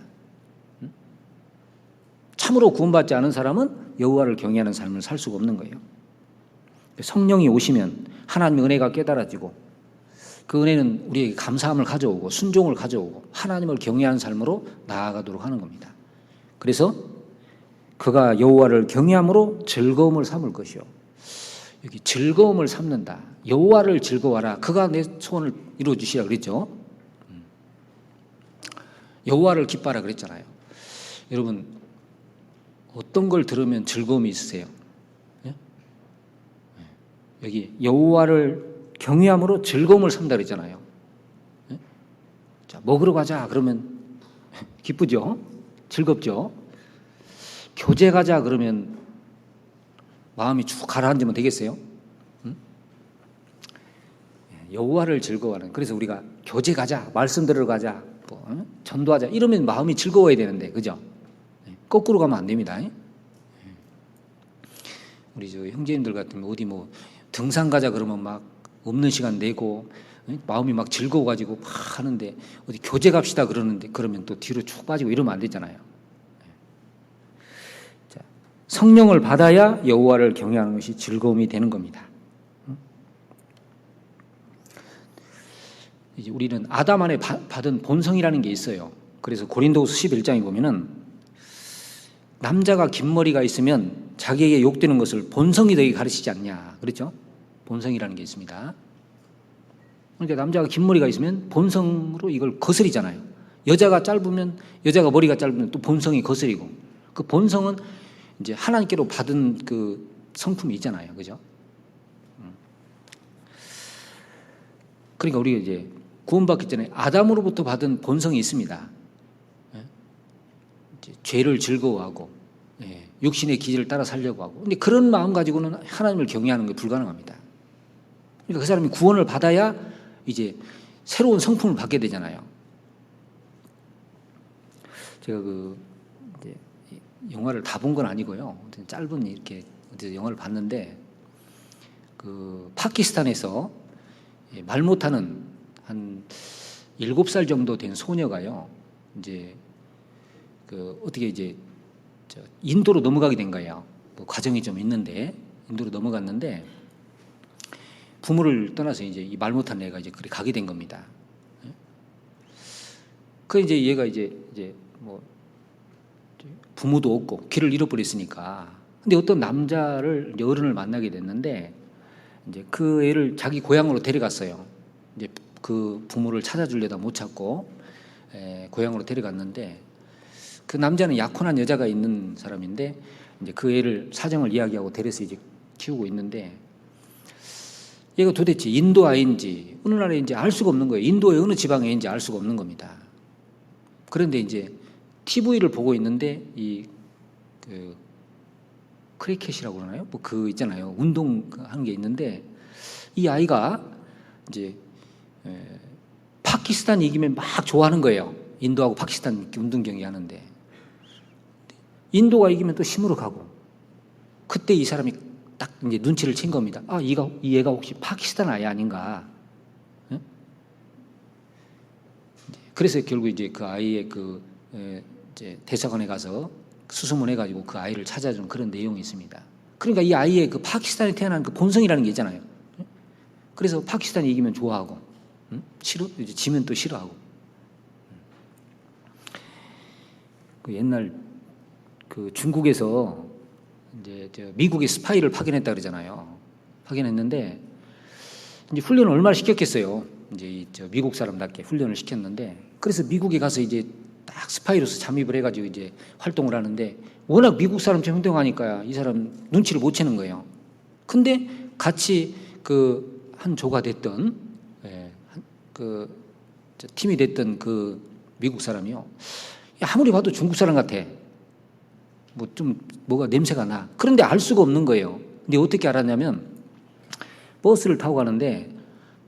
참으로 구원받지 않은 사람은 여호와를 경외하는 삶을 살 수가 없는 거예요. 성령이 오시면 하나님의 은혜가 깨달아지고, 그 은혜는 우리에게 감사함을 가져오고 순종을 가져오고 하나님을 경외하는 삶으로 나아가도록 하는 겁니다. 그래서 그가 여호와를 경외함으로 즐거움을 삼을 것이요. 여기 즐거움을 삼는다. 여호와를 즐거워하라. 그가 내 소원을 이루어 주시라 그랬죠. 여호와를 기뻐하라 그랬잖아요. 여러분, 어떤 걸 들으면 즐거움이 있으세요? 예? 여기 여호와를 경외함으로 즐거움을 삼다 그랬잖아요. 예? 자, 먹으러 가자 그러면 기쁘죠? 즐겁죠? 교제 가자 그러면 마음이 쭉 가라앉으면 되겠어요? 응? 여호와를 즐거워하는, 그래서 우리가 교제 가자, 말씀 들으러 가자, 뭐, 전도하자 이러면 마음이 즐거워야 되는데, 그죠? 거꾸로 가면 안 됩니다. 우리 저 형제님들 같으면 어디 뭐 등산 가자 그러면 막 없는 시간 내고 마음이 막 즐거워가지고 막 하는데, 어디 교제 갑시다 그러면 또 뒤로 쭉 빠지고 이러면 안 되잖아요. 자, 성령을 받아야 여호와를 경외하는 것이 즐거움이 되는 겁니다. 이제 우리는 아담 안에 받은 본성이라는 게 있어요. 그래서 고린도후서 11장에 보면은 남자가 긴 머리가 있으면 자기에게 욕되는 것을 본성이 되게 가르치지 않냐, 그렇죠? 본성이라는 게 있습니다. 그러니까 남자가 긴 머리가 있으면 본성으로 이걸 거스리잖아요. 여자가 머리가 짧으면 또 본성이 거스리고, 그 본성은 이제 하나님께로 받은 그 성품이 있잖아요, 그죠? 그러니까 우리가 이제 구원받기 전에 아담으로부터 받은 본성이 있습니다. 이제 죄를 즐거워하고, 육신의 기질을 따라 살려고 하고. 근데 그런 마음 가지고는 하나님을 경외하는 게 불가능합니다. 그러니까 그 사람이 구원을 받아야 이제 새로운 성품을 받게 되잖아요. 제가 이제 영화를 다 본 건 아니고요. 짧은 이렇게 영화를 봤는데, 파키스탄에서 말 못하는 한 7살 정도 된 소녀가요, 이제 어떻게 이제 인도로 넘어가게 된 거예요. 뭐 과정이 좀 있는데 인도로 넘어갔는데, 부모를 떠나서 이제 이 말 못하는 애가 이제 그렇게 가게 된 겁니다. 그 이제 얘가 이제 뭐 부모도 없고 길을 잃어버렸으니까, 근데 어떤 남자를 이제 어른을 만나게 됐는데, 이제 그 애를 자기 고향으로 데려갔어요. 이제 그 부모를 찾아주려다 못 찾고 고향으로 데려갔는데, 그 남자는 약혼한 여자가 있는 사람인데, 이제 그 애를 사정을 이야기하고 데려서 이제 키우고 있는데, 얘가 도대체 인도 아이인지 어느 나라인지 알 수가 없는 거예요. 인도의 어느 지방에 있는지 알 수가 없는 겁니다. 그런데 이제 TV를 보고 있는데 크리켓이라고 그러나요? 뭐 있잖아요. 운동하는 게 있는데, 이 아이가 이제 파키스탄 이기면 막 좋아하는 거예요. 인도하고 파키스탄 운동 경기 하는데, 인도가 이기면 또 힘으로 가고. 그때 이 사람이 딱 이제 눈치를 챈 겁니다. 이 애가 혹시 파키스탄 아이 아닌가? 네? 그래서 결국 이제 그 아이의 이제 대사관에 가서 수소문해 가지고 그 아이를 찾아준 그런 내용이 있습니다. 그러니까 이 아이의 그 파키스탄에 태어난 그 본성이라는 게 있잖아요. 그래서 파키스탄이 이기면 좋아하고, 싫어 이제 지면 또 싫어하고. 그 옛날 그 중국에서 이제 미국의 스파이를 파견했다 그러잖아요. 파견했는데 이제 훈련을 얼마나 시켰겠어요. 이제 미국 사람답게 훈련을 시켰는데, 그래서 미국에 가서 이제 딱 스파이로서 잠입을 해가지고 이제 활동을 하는데, 워낙 미국 사람처럼 행동하니까 이 사람 눈치를 못 채는 거예요. 근데 같이 그 한 조가 됐던, 그 팀이 됐던 그 미국 사람이요, 아무리 봐도 중국 사람 같아. 뭐 좀 뭐가 냄새가 나. 그런데 알 수가 없는 거예요. 근데 어떻게 알았냐면, 버스를 타고 가는데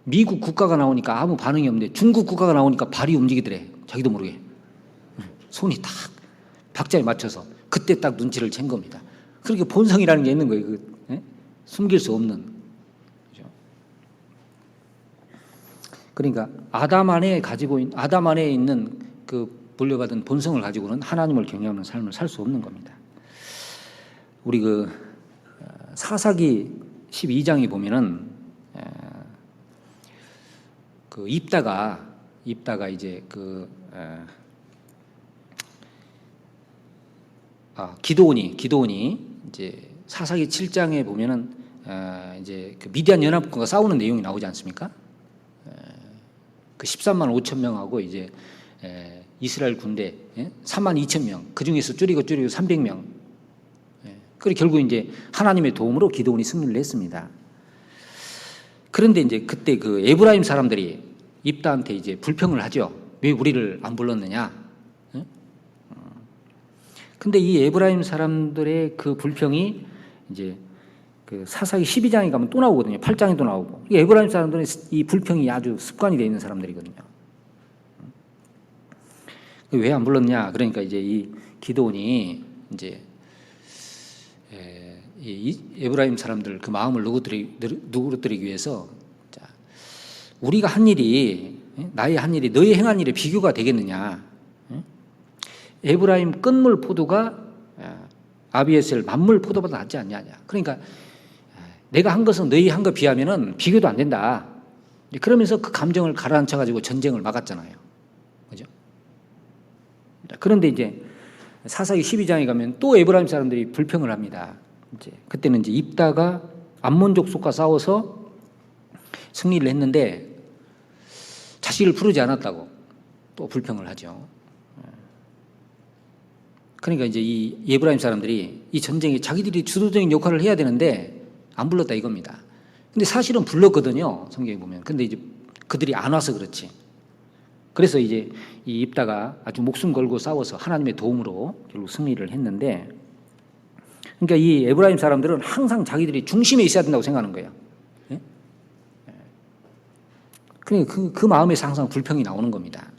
미국 국가가 나오니까 아무 반응이 없는데 중국 국가가 나오니까 발이 움직이더래. 자기도 모르게. 손이 딱 박자에 맞춰서. 그때 딱 눈치를 챈 겁니다. 그렇게 본성이라는 게 있는 거예요. 숨길 수 없는. 그죠? 그러니까 아담 안에 있는 그 물려받은 본성을 가지고는 하나님을 경외하는 삶을 살 수 없는 겁니다. 우리 그 사사기 12장에 보면은 그 입다가 이제 기드온이 이제 사사기 7장에 보면은 이제 그 미디안 연합군과 싸우는 내용이 나오지 않습니까? 그 13만 5천 명하고 이제 이스라엘 군대 3만 2천 명, 그 중에서 줄이고 300명. 그리고 결국 이제 하나님의 도움으로 기드온이 승리를 했습니다. 그런데 이제 그때 그 에브라임 사람들이 입다한테 이제 불평을 하죠. 왜 우리를 안 불렀느냐? 근데 이 에브라임 사람들의 그 불평이 이제 그 사사기 12장에 가면 또 나오거든요. 8장에도 나오고. 이 에브라임 사람들은 이 불평이 아주 습관이 되어 있는 사람들이거든요. 왜 안 불렀냐? 그러니까 이제 이 기드온이 이제 이 에브라임 사람들 그 마음을 누그러뜨리기 위해서, 자, 우리가 한 일이, 나의 한 일이 너의 행한 일에 비교가 되겠느냐? 에브라임 끝물 포도가 아비에셀 만물 포도보다 낫지 않냐? 그러니까 내가 한 것은 너희 한 것 비하면은 비교도 안 된다. 그러면서 그 감정을 가라앉혀 가지고 전쟁을 막았잖아요. 그죠? 그런데 이제 사사기 12장에 가면 또 에브라임 사람들이 불평을 합니다. 이제 그때는 이제 입다가 암몬 족속과 싸워서 승리를 했는데 자식을 부르지 않았다고 또 불평을 하죠. 그러니까 이제 이 에브라임 사람들이 이 전쟁에 자기들이 주도적인 역할을 해야 되는데 안 불렀다 이겁니다. 근데 사실은 불렀거든요. 성경에 보면. 근데 이제 그들이 안 와서 그렇지. 그래서 이제 이 입다가 아주 목숨 걸고 싸워서 하나님의 도움으로 결국 승리를 했는데, 그러니까 이 에브라임 사람들은 항상 자기들이 중심에 있어야 된다고 생각하는 거예요. 그러니까 그 마음에서 항상 불평이 나오는 겁니다.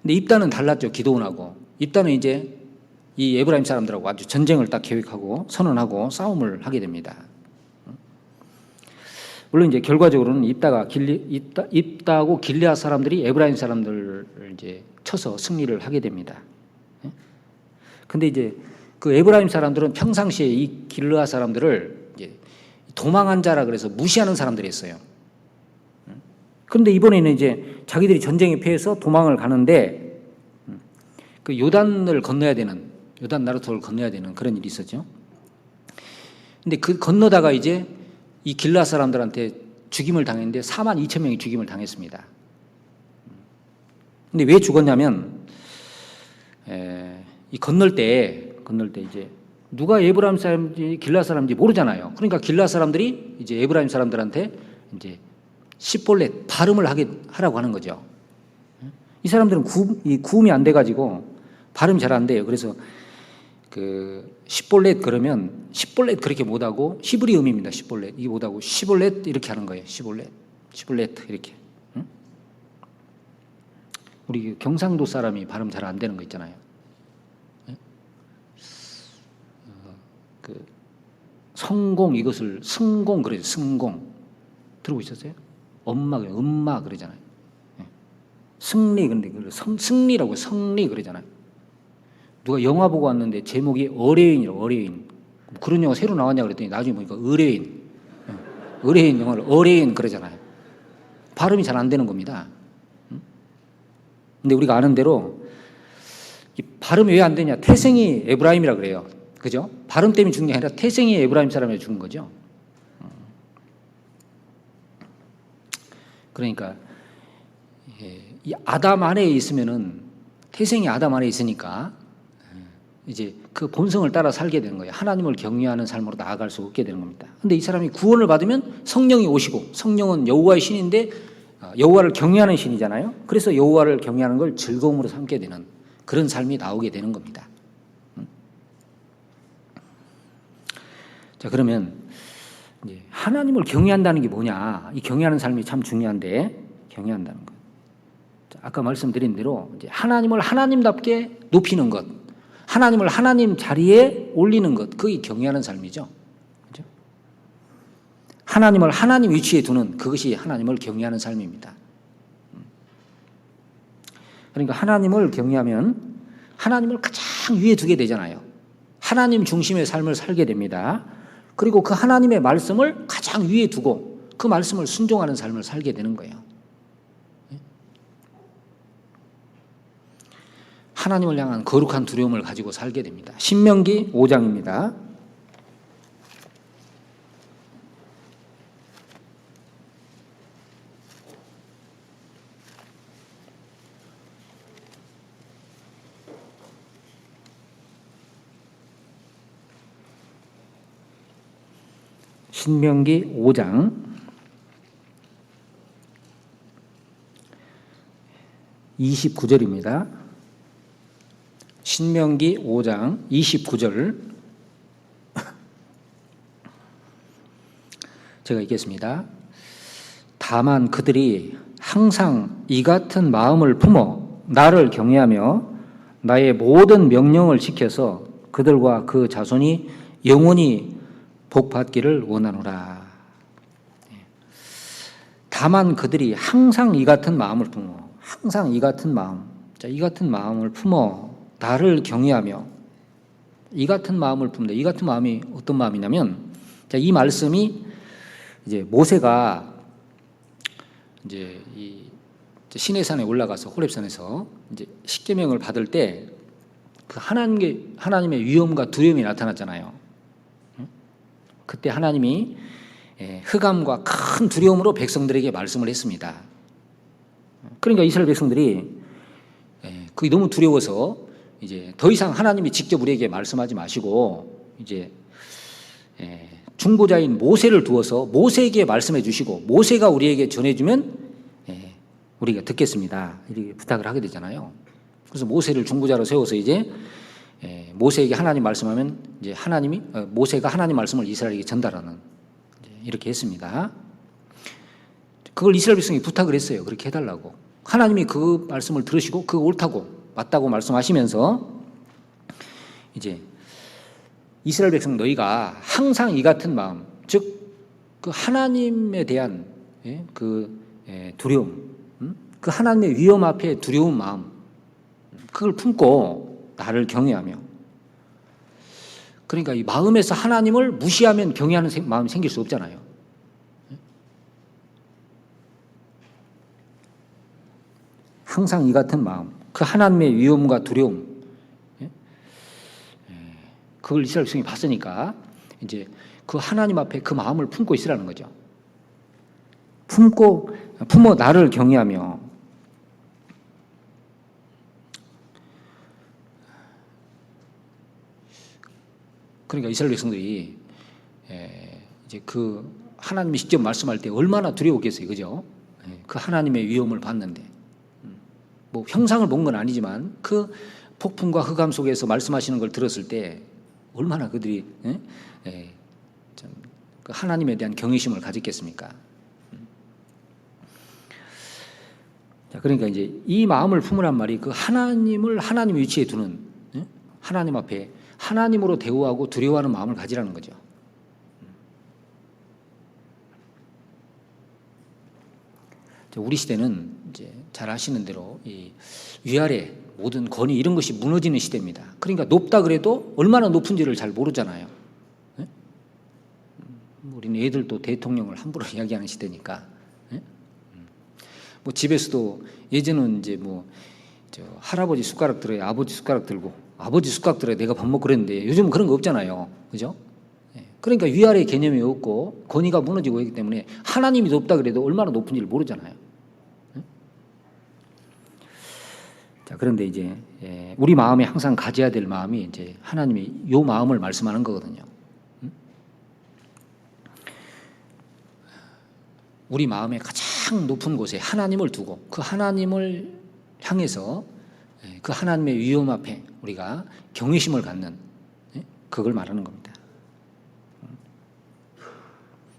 근데 입다는 달랐죠. 기드온하고. 입다는 이제 이 에브라임 사람들하고 아주 전쟁을 딱 계획하고 선언하고 싸움을 하게 됩니다. 물론 이제 결과적으로는 입다하고 길르앗 사람들이 에브라임 사람들을 이제 쳐서 승리를 하게 됩니다. 근데 이제 그 에브라임 사람들은 평상시에 이 길르앗 사람들을 이제 도망한 자라 그래서 무시하는 사람들이었어요. 그런데 이번에는 이제 자기들이 전쟁에 패해서 도망을 가는데 그 요단을 건너야 되는, 요단 나루토를 건너야 되는 그런 일이 있었죠. 근데 그 건너다가 이제 이 길르앗 사람들한테 죽임을 당했는데 4만 2천 명이 죽임을 당했습니다. 근데 왜 죽었냐면 이 건널 때 이제 누가 에브라임 사람인지 길르앗 사람인지 모르잖아요. 그러니까 길르앗 사람들이 이제 에브라임 사람들한테 이제 시볼렛 발음을 하라고 하는 거죠. 이 사람들은 구음이 안 돼가지고 발음이 잘 안 돼요. 그래서 그 시볼렛 그러면 시볼렛 그렇게 못하고 히브리 음입니다. 시볼렛 이게 못하고 시볼렛 이렇게 하는 거예요. 시볼렛 이렇게. 응? 우리 경상도 사람이 발음 잘 안 되는 거 있잖아요. 그 성공 이것을 승공 그래요. 승공 들고 있었어요? 음마 그러잖아요. 승리 근데 승리라고 성리 그러잖아요. 누가 영화 보고 왔는데 제목이 어뢰인이라고 어뢰인 그런 영화 새로 나왔냐 그랬더니 나중에 보니까 의뢰인 영어를 어뢰인 그러잖아요. 발음이 잘 안 되는 겁니다. 근데 우리가 아는 대로 이 발음이 왜 안 되냐? 태생이 에브라임이라 그래요. 그죠? 발음 때문에 죽는 게 아니라 태생이 에브라임 사람이 죽은 거죠. 그러니까 이 아담 안에 있으면은 태생이 아담 안에 있으니까 이제 그 본성을 따라 살게 되는 거예요. 하나님을 경외하는 삶으로 나아갈 수 없게 되는 겁니다. 근데 이 사람이 구원을 받으면 성령이 오시고, 성령은 여호와의 신인데 여호와를 경외하는 신이잖아요. 그래서 여호와를 경외하는 걸 즐거움으로 삼게 되는 그런 삶이 나오게 되는 겁니다. 자, 그러면 이제 하나님을 경외한다는 게 뭐냐? 이 경외하는 삶이 참 중요한데, 경외한다는 것. 자, 아까 말씀드린 대로 이제 하나님을 하나님답게 높이는 것, 하나님을 하나님 자리에 올리는 것, 그게 경외하는 삶이죠. 그렇죠? 하나님을 하나님 위치에 두는 그것이 하나님을 경외하는 삶입니다. 그러니까 하나님을 경외하면 하나님을 가장 위에 두게 되잖아요. 하나님 중심의 삶을 살게 됩니다. 그리고 그 하나님의 말씀을 가장 위에 두고 그 말씀을 순종하는 삶을 살게 되는 거예요. 하나님을 향한 거룩한 두려움을 가지고 살게 됩니다. 신명기 5장입니다. 신명기 5장 29절입니다. 신명기 5장 29절 제가 읽겠습니다. 다만 그들이 항상 이 같은 마음을 품어 나를 경외하며 나의 모든 명령을 지켜서 그들과 그 자손이 영원히 복받기를 원하노라. 다만 그들이 항상 이 같은 마음을 품어, 항상 이 같은 마음, 자, 이 같은 마음을 품어 나를 경외하며, 이 같은 마음을 품는다. 이 같은 마음이 어떤 마음이냐면, 자, 이 말씀이 이제 모세가 이제 이 시내산에 올라가서 호렙산에서 이제 십계명을 받을 때 그 하나님의 위엄과 두려움이 나타났잖아요. 그때 하나님이 흑암과 큰 두려움으로 백성들에게 말씀을 했습니다. 그러니까 이스라엘 백성들이 그게 너무 두려워서 이제 더 이상 하나님이 직접 우리에게 말씀하지 마시고 이제 중보자인 모세를 두어서 모세에게 말씀해 주시고 모세가 우리에게 전해주면 우리가 듣겠습니다. 이렇게 부탁을 하게 되잖아요. 그래서 모세를 중보자로 세워서 이제 모세에게 하나님 말씀하면 이제 모세가 하나님 말씀을 이스라엘에게 전달하는 이렇게 했습니다. 그걸 이스라엘 백성이 부탁을 했어요. 그렇게 해달라고. 하나님이 그 말씀을 들으시고 그거 옳다고 맞다고 말씀하시면서 이제 이스라엘 백성 너희가 항상 이 같은 마음, 즉 그 하나님에 대한 두려움, 그 하나님의 위엄 앞에 두려운 마음, 그걸 품고 나를 경외하며, 그러니까 이 마음에서 하나님을 무시하면 경외하는 마음이 생길 수 없잖아요. 항상 이 같은 마음, 그 하나님의 위엄과 두려움, 그걸 이스라엘 백성이 봤으니까 이제 그 하나님 앞에 그 마음을 품고 있으라는 거죠. 품어 나를 경외하며. 그러니까 이스라엘 백성들이 이제 그 하나님이 직접 말씀할 때 얼마나 두려웠겠어요, 그죠? 그 하나님의 위엄을 봤는데, 뭐 형상을 본 건 아니지만 그 폭풍과 흑암 속에서 말씀하시는 걸 들었을 때 얼마나 그들이 그 하나님에 대한 경외심을 가졌겠습니까? 자, 그러니까 이제 이 마음을 품으란 말이 그 하나님을 하나님 위치에 두는, 하나님 앞에 하나님으로 대우하고 두려워하는 마음을 가지라는 거죠. 우리 시대는 이제 잘 아시는 대로 이 위아래 모든 권위 이런 것이 무너지는 시대입니다. 그러니까 높다 그래도 얼마나 높은지를 잘 모르잖아요. 우리는 애들도 대통령을 함부로 이야기하는 시대니까. 예? 뭐 집에서도 예전은 이제 뭐 저 할아버지 숟가락 들어야 아버지 숟가락 들고 아버지 숟가락 들어야 내가 밥 먹고 그랬는데 요즘은 그런 거 없잖아요. 그죠? 예. 그러니까 위아래 개념이 없고 권위가 무너지고 있기 때문에 하나님이 높다 그래도 얼마나 높은지를 모르잖아요. 예? 자, 그런데 이제 우리 마음에 항상 가져야 될 마음이 이제 하나님이 요 마음을 말씀하는 거거든요. 우리 마음의 가장 높은 곳에 하나님을 두고 그 하나님을 향해서 그 하나님의 위엄 앞에 우리가 경외심을 갖는 그걸 말하는 겁니다.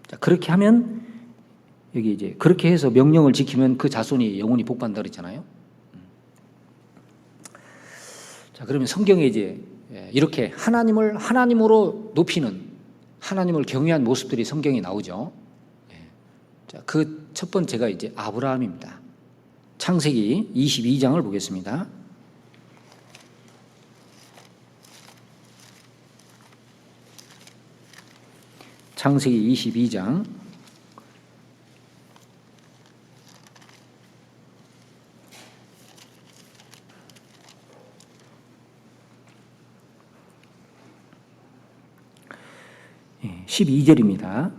자, 그렇게 하면 여기 이제 그렇게 해서 명령을 지키면 그 자손이 영원히 복받는다 그랬잖아요. 자, 그러면 성경에 이제 이렇게 하나님을 하나님으로 높이는 하나님을 경외한 모습들이 성경에 나오죠. 자, 그 첫 번째가 이제 아브라함입니다. 창세기 22장을 보겠습니다. 창세기 22장 12절입니다.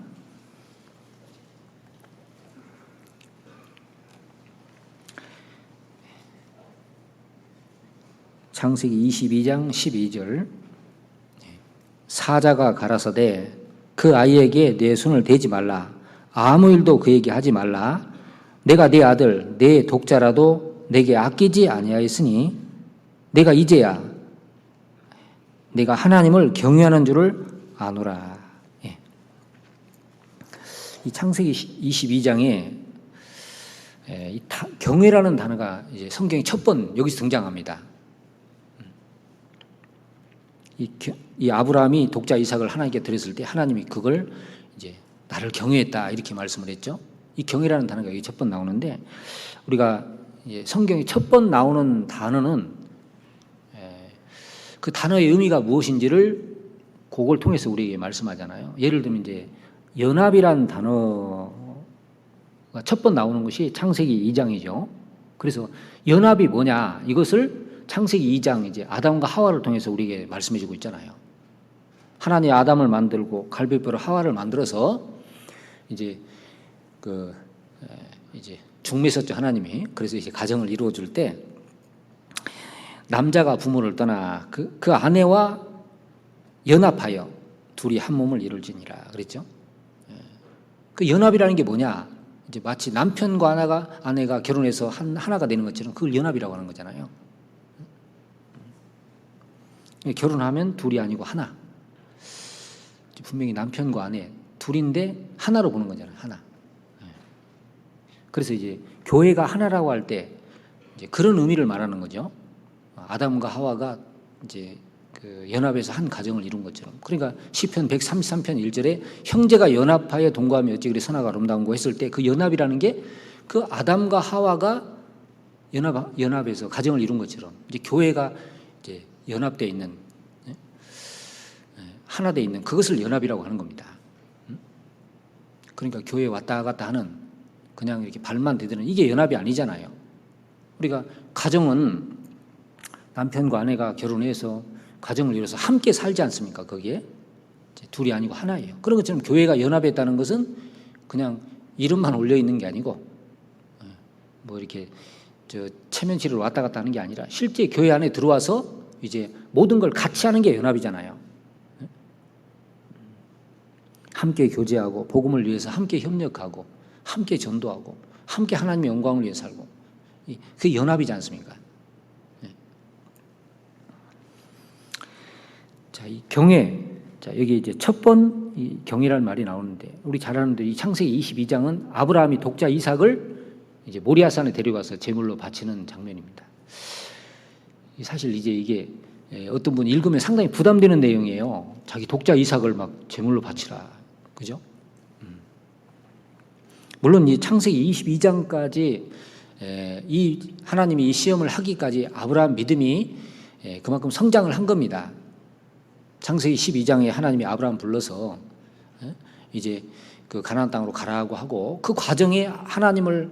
창세기 22장 12절 사자가 가라사대 그 아이에게 내 손을 대지 말라 아무 일도 그에게 하지 말라 내가 내 아들 내 독자라도 내게 아끼지 아니하였으니 내가 이제야 내가 하나님을 경외하는 줄을 아노라. 예. 이 창세기 22장에 경외라는 단어가 이제 성경의 첫 번 여기서 등장합니다. 이 아브라함이 독자 이삭을 하나님께 드렸을 때 하나님이 그걸 이제 나를 경외했다 이렇게 말씀을 했죠. 이 경외라는 단어가 여기 첫 번 나오는데 우리가 성경에 첫 번 나오는 단어는 그 단어의 의미가 무엇인지를 그걸 통해서 우리에게 말씀하잖아요. 예를 들면 이제 연합이라는 단어가 첫 번 나오는 것이 창세기 2장이죠. 그래서 연합이 뭐냐 이것을 창세기 2장 이제 아담과 하와를 통해서 우리에게 말씀해 주고 있잖아요. 하나님이 아담을 만들고 갈비뼈로 하와를 만들어서 이제 이제 중매섰죠 하나님이. 그래서 이제 가정을 이루어 줄 때 남자가 부모를 떠나 그 아내와 연합하여 둘이 한 몸을 이룰지니라 그랬죠. 그 연합이라는 게 뭐냐? 이제 마치 남편과 아내가 결혼해서 하나가 되는 것처럼 그걸 연합이라고 하는 거잖아요. 결혼하면 둘이 아니고 하나. 분명히 남편과 아내 둘인데 하나로 보는 거잖아요. 하나. 그래서 이제 교회가 하나라고 할 때 이제 그런 의미를 말하는 거죠. 아담과 하와가 이제 그 연합해서 한 가정을 이룬 것처럼. 그러니까 시편 133편 1절에 형제가 연합하여 동거하며 어찌 그리 선하고 아름다운고 했을 때 그 연합이라는 게 그 아담과 하와가 연합해서 가정을 이룬 것처럼 이제 교회가 이제 연합되어 있는 하나 되어 있는 그것을 연합이라고 하는 겁니다. 그러니까 교회에 왔다 갔다 하는 그냥 이렇게 발만 대드는 이게 연합이 아니잖아요. 우리가 가정은 남편과 아내가 결혼해서 가정을 이뤄서 함께 살지 않습니까? 거기에 둘이 아니고 하나예요. 그런 것처럼 교회가 연합했다는 것은 그냥 이름만 올려 있는 게 아니고 뭐 이렇게 체면치를 왔다 갔다 하는 게 아니라 실제 교회 안에 들어와서 이제 모든 걸 같이 하는 게 연합이잖아요. 함께 교제하고 복음을 위해서 함께 협력하고 함께 전도하고 함께 하나님의 영광을 위해 살고 그게 연합이지 않습니까? 자, 이 경외. 자, 여기 이제 첫 번 이 경외라는 말이 나오는데 우리 잘 아는데 이 창세기 22장은 아브라함이 독자 이삭을 이제 모리아산에 데려가서 제물로 바치는 장면입니다. 사실 이제 이게 어떤 분이 읽으면 상당히 부담되는 내용이에요. 자기 독자 이삭을 막 제물로 바치라. 그죠? 물론 이 창세기 22장까지 이 하나님이 이 시험을 하기까지 아브라함 믿음이 그만큼 성장을 한 겁니다. 창세기 12장에 하나님이 아브라함 불러서 이제 그 가나안 땅으로 가라고 하고 그 과정에 하나님을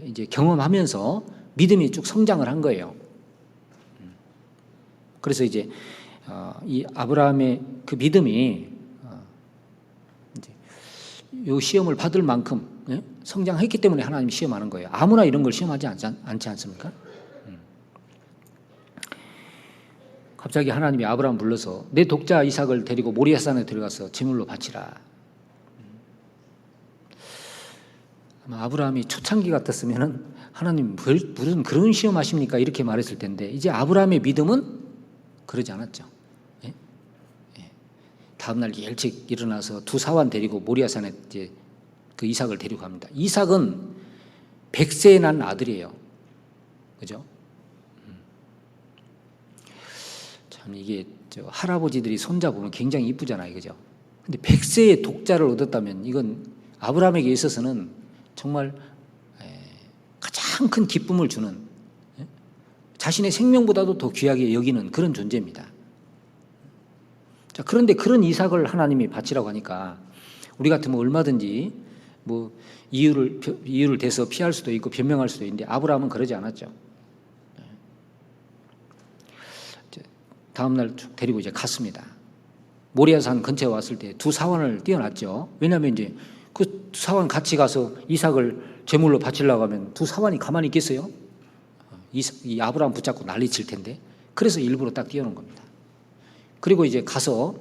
이제 경험하면서 믿음이 쭉 성장을 한 거예요. 그래서 이제 이 아브라함의 그 믿음이 이제 요 시험을 받을 만큼 성장했기 때문에 하나님이 시험하는 거예요. 아무나 이런 걸 시험하지 않지 않습니까? 갑자기 하나님이 아브라함 불러서 내 독자 이삭을 데리고 모리아산에 들어가서 제물로 바치라. 아마 아브라함이 초창기 같았으면은 하나님 무슨 그런 시험하십니까? 이렇게 말했을 텐데 이제 아브라함의 믿음은 그러지 않았죠. 예? 예. 다음날 일찍 일어나서 두 사환 데리고 모리아산에 이제 그 이삭을 데리고 갑니다. 이삭은 100세에 난 아들이에요. 그죠? 참 이게 할아버지들이 손자 보면 굉장히 이쁘잖아요. 그죠? 근데 100세의 독자를 얻었다면 이건 아브라함에게 있어서는 정말 가장 큰 기쁨을 주는, 자신의 생명보다도 더 귀하게 여기는 그런 존재입니다. 자, 그런데 그런 이삭을 하나님이 바치라고 하니까 우리 같으면 얼마든지 뭐 이유를 대서 피할 수도 있고 변명할 수도 있는데 아브라함은 그러지 않았죠. 다음날 데리고 이제 갔습니다. 모리아산 근처에 왔을 때 두 사환을 띄워놨죠. 왜냐하면 이제 그 두 사환 같이 가서 이삭을 제물로 바치려고 하면 두 사환이 가만히 있겠어요? 이 아브라함 붙잡고 난리 칠 텐데. 그래서 일부러 딱 띄워놓은 겁니다. 그리고 이제 가서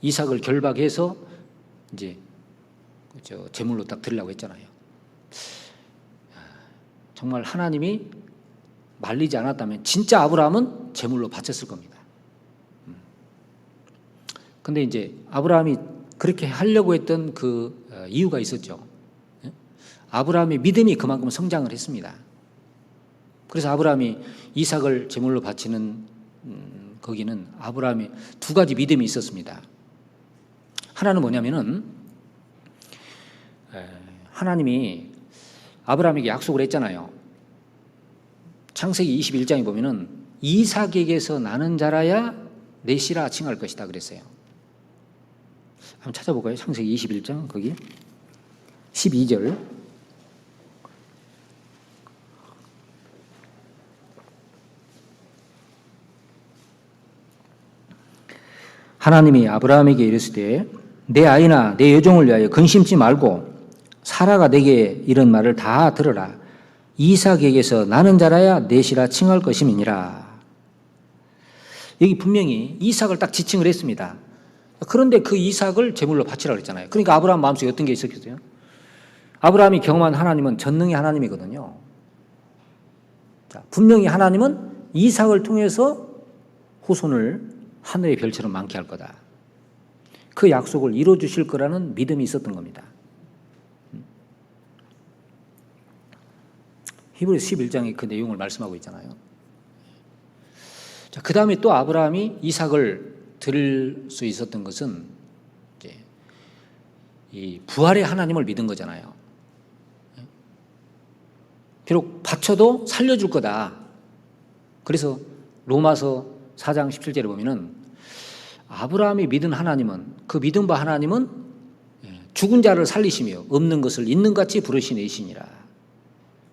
이삭을 결박해서 이제 제물로 딱 드리려고 했잖아요. 정말 하나님이 말리지 않았다면 진짜 아브라함은 제물로 바쳤을 겁니다. 근데 이제 아브라함이 그렇게 하려고 했던 그 이유가 있었죠. 아브라함의 믿음이 그만큼 성장을 했습니다. 그래서 아브라함이 이삭을 제물로 바치는 거기는 아브라함이 두 가지 믿음이 있었습니다. 하나는 뭐냐면은 하나님이 아브라함에게 약속을 했잖아요. 창세기 21장에 보면은 이삭에게서 나는 자라야 내 씨라 칭할 것이다 그랬어요. 한번 찾아볼까요? 창세기 21장 거기 12절. 하나님이 아브라함에게 이르시되 내 아이나 내 여종을 위하여 근심치 말고 사라가 내게 이런 말을 다 들으라. 이삭에게서 나는 자라야 내 씨라 칭할 것임이니라. 여기 분명히 이삭을 딱 지칭을 했습니다. 그런데 그 이삭을 제물로 바치라고 했잖아요. 그러니까 아브라함 마음속에 어떤 게 있었겠어요? 아브라함이 경험한 하나님은 전능의 하나님이거든요. 자, 분명히 하나님은 이삭을 통해서 후손을 하늘의 별처럼 많게 할 거다. 그 약속을 이루어 주실 거라는 믿음이 있었던 겁니다. 히브리서 11장에 그 내용을 말씀하고 있잖아요. 자, 그 다음에 또 아브라함이 이삭을 드릴 수 있었던 것은 이제 이 부활의 하나님을 믿은 거잖아요. 비록 바쳐도 살려줄 거다. 그래서 로마서 4장 17절에 보면은 아브라함이 믿은 하나님은, 그 믿음 바 하나님은 죽은 자를 살리시며 없는 것을 있는 같이 부르시는 이시니라.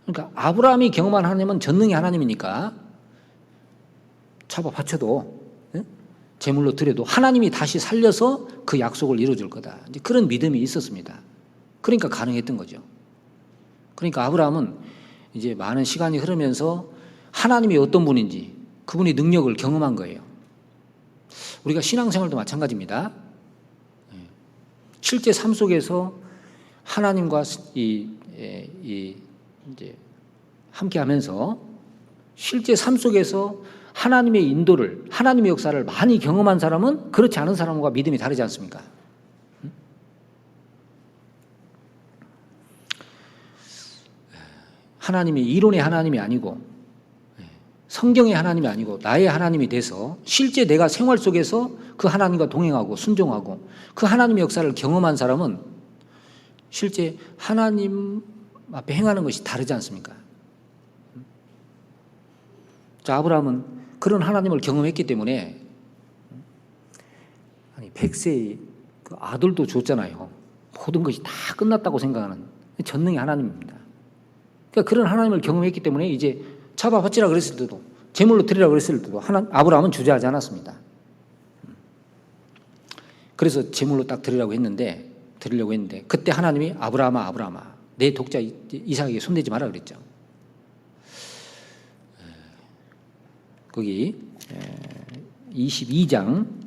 그러니까 아브라함이 경험한 하나님은 전능의 하나님이니까 잡아 바쳐도 제물로 드려도 하나님이 다시 살려서 그 약속을 이루어줄 거다. 이제 그런 믿음이 있었습니다. 그러니까 가능했던 거죠. 그러니까 아브라함은 이제 많은 시간이 흐르면서 하나님이 어떤 분인지 그분의 능력을 경험한 거예요. 우리가 신앙생활도 마찬가지입니다. 실제 삶 속에서 하나님과 이제 함께하면서 실제 삶 속에서 하나님의 인도를, 하나님의 역사를 많이 경험한 사람은 그렇지 않은 사람과 믿음이 다르지 않습니까? 하나님이 이론의 하나님이 아니고 성경의 하나님이 아니고 나의 하나님이 돼서 실제 내가 생활 속에서 그 하나님과 동행하고 순종하고 그 하나님의 역사를 경험한 사람은 실제 하나님 앞에 행하는 것이 다르지 않습니까? 자, 아브라함은 그런 하나님을 경험했기 때문에 100세의 그 아들도 줬잖아요. 모든 것이 다 끝났다고 생각하는 전능의 하나님입니다. 그러니까 그런 하나님을 경험했기 때문에 이제 잡아바치라 그랬을 때도 제물로 드리라 그랬을 때도 아브라함은 주저하지 않았습니다. 그래서 제물로 딱 드리려고 했는데 그때 하나님이 아브라함아 내 독자 이삭에게 손대지 마라 그랬죠. 거기 22장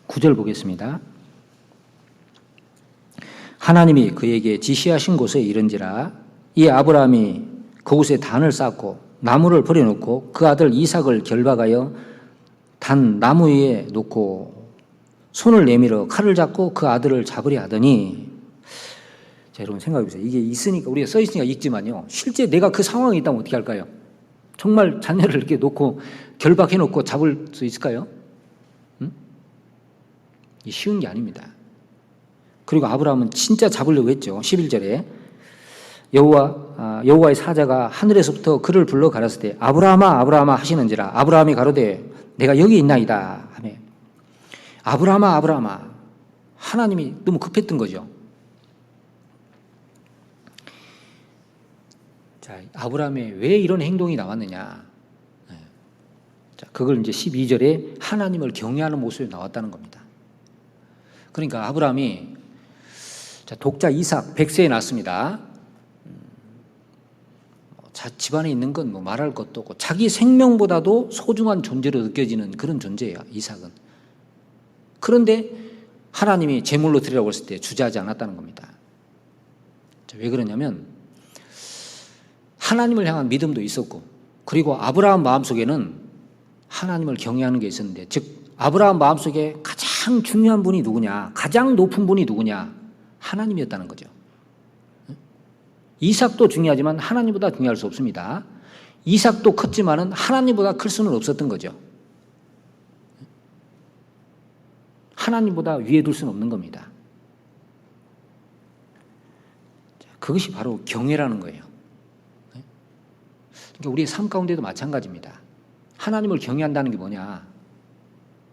9절 보겠습니다. 하나님이 그에게 지시하신 곳에 이른지라 이 아브라함이 그곳에 단을 쌓고 나무를 버려놓고 그 아들 이삭을 결박하여 단 나무 위에 놓고 손을 내밀어 칼을 잡고 그 아들을 잡으려 하더니, 자, 여러분 생각해 보세요. 이게 있으니까 우리가 써 있으니까 읽지만요. 실제 내가 그 상황에 있다면 어떻게 할까요? 정말 자녀를 이렇게 놓고 결박해 놓고 잡을 수 있을까요? 쉬운 게 아닙니다. 그리고 아브라함은 진짜 잡으려고 했죠. 11절에 여호와의 사자가 하늘에서부터 그를 불러 가라사대 때 아브라함아 하시는지라 아브라함이 가로되 내가 여기 있나이다 하며 아브라함아 하나님이 너무 급했던 거죠. 자, 아브라함의 왜 이런 행동이 나왔느냐? 자, 그걸 이제 12절에 하나님을 경외하는 모습이 나왔다는 겁니다. 그러니까 아브라함이 독자 이삭 100세에 낳습니다. 집안에 있는 건 뭐 말할 것도 없고 자기 생명보다도 소중한 존재로 느껴지는 그런 존재예요, 이삭은. 그런데 하나님이 제물로 드리라고 했을 때 주저하지 않았다는 겁니다. 왜 그러냐면 하나님을 향한 믿음도 있었고, 그리고 아브라함 마음속에는 하나님을 경외하는 게 있었는데, 즉 아브라함 마음속에 가장 중요한 분이 누구냐, 가장 높은 분이 누구냐, 하나님이었다는 거죠. 이삭도 중요하지만 하나님보다 중요할 수 없습니다. 이삭도 컸지만은 하나님보다 클 수는 없었던 거죠. 하나님보다 위에 둘 수는 없는 겁니다. 그것이 바로 경외라는 거예요. 그러니까 우리의 삶 가운데도 마찬가지입니다. 하나님을 경외한다는 게 뭐냐?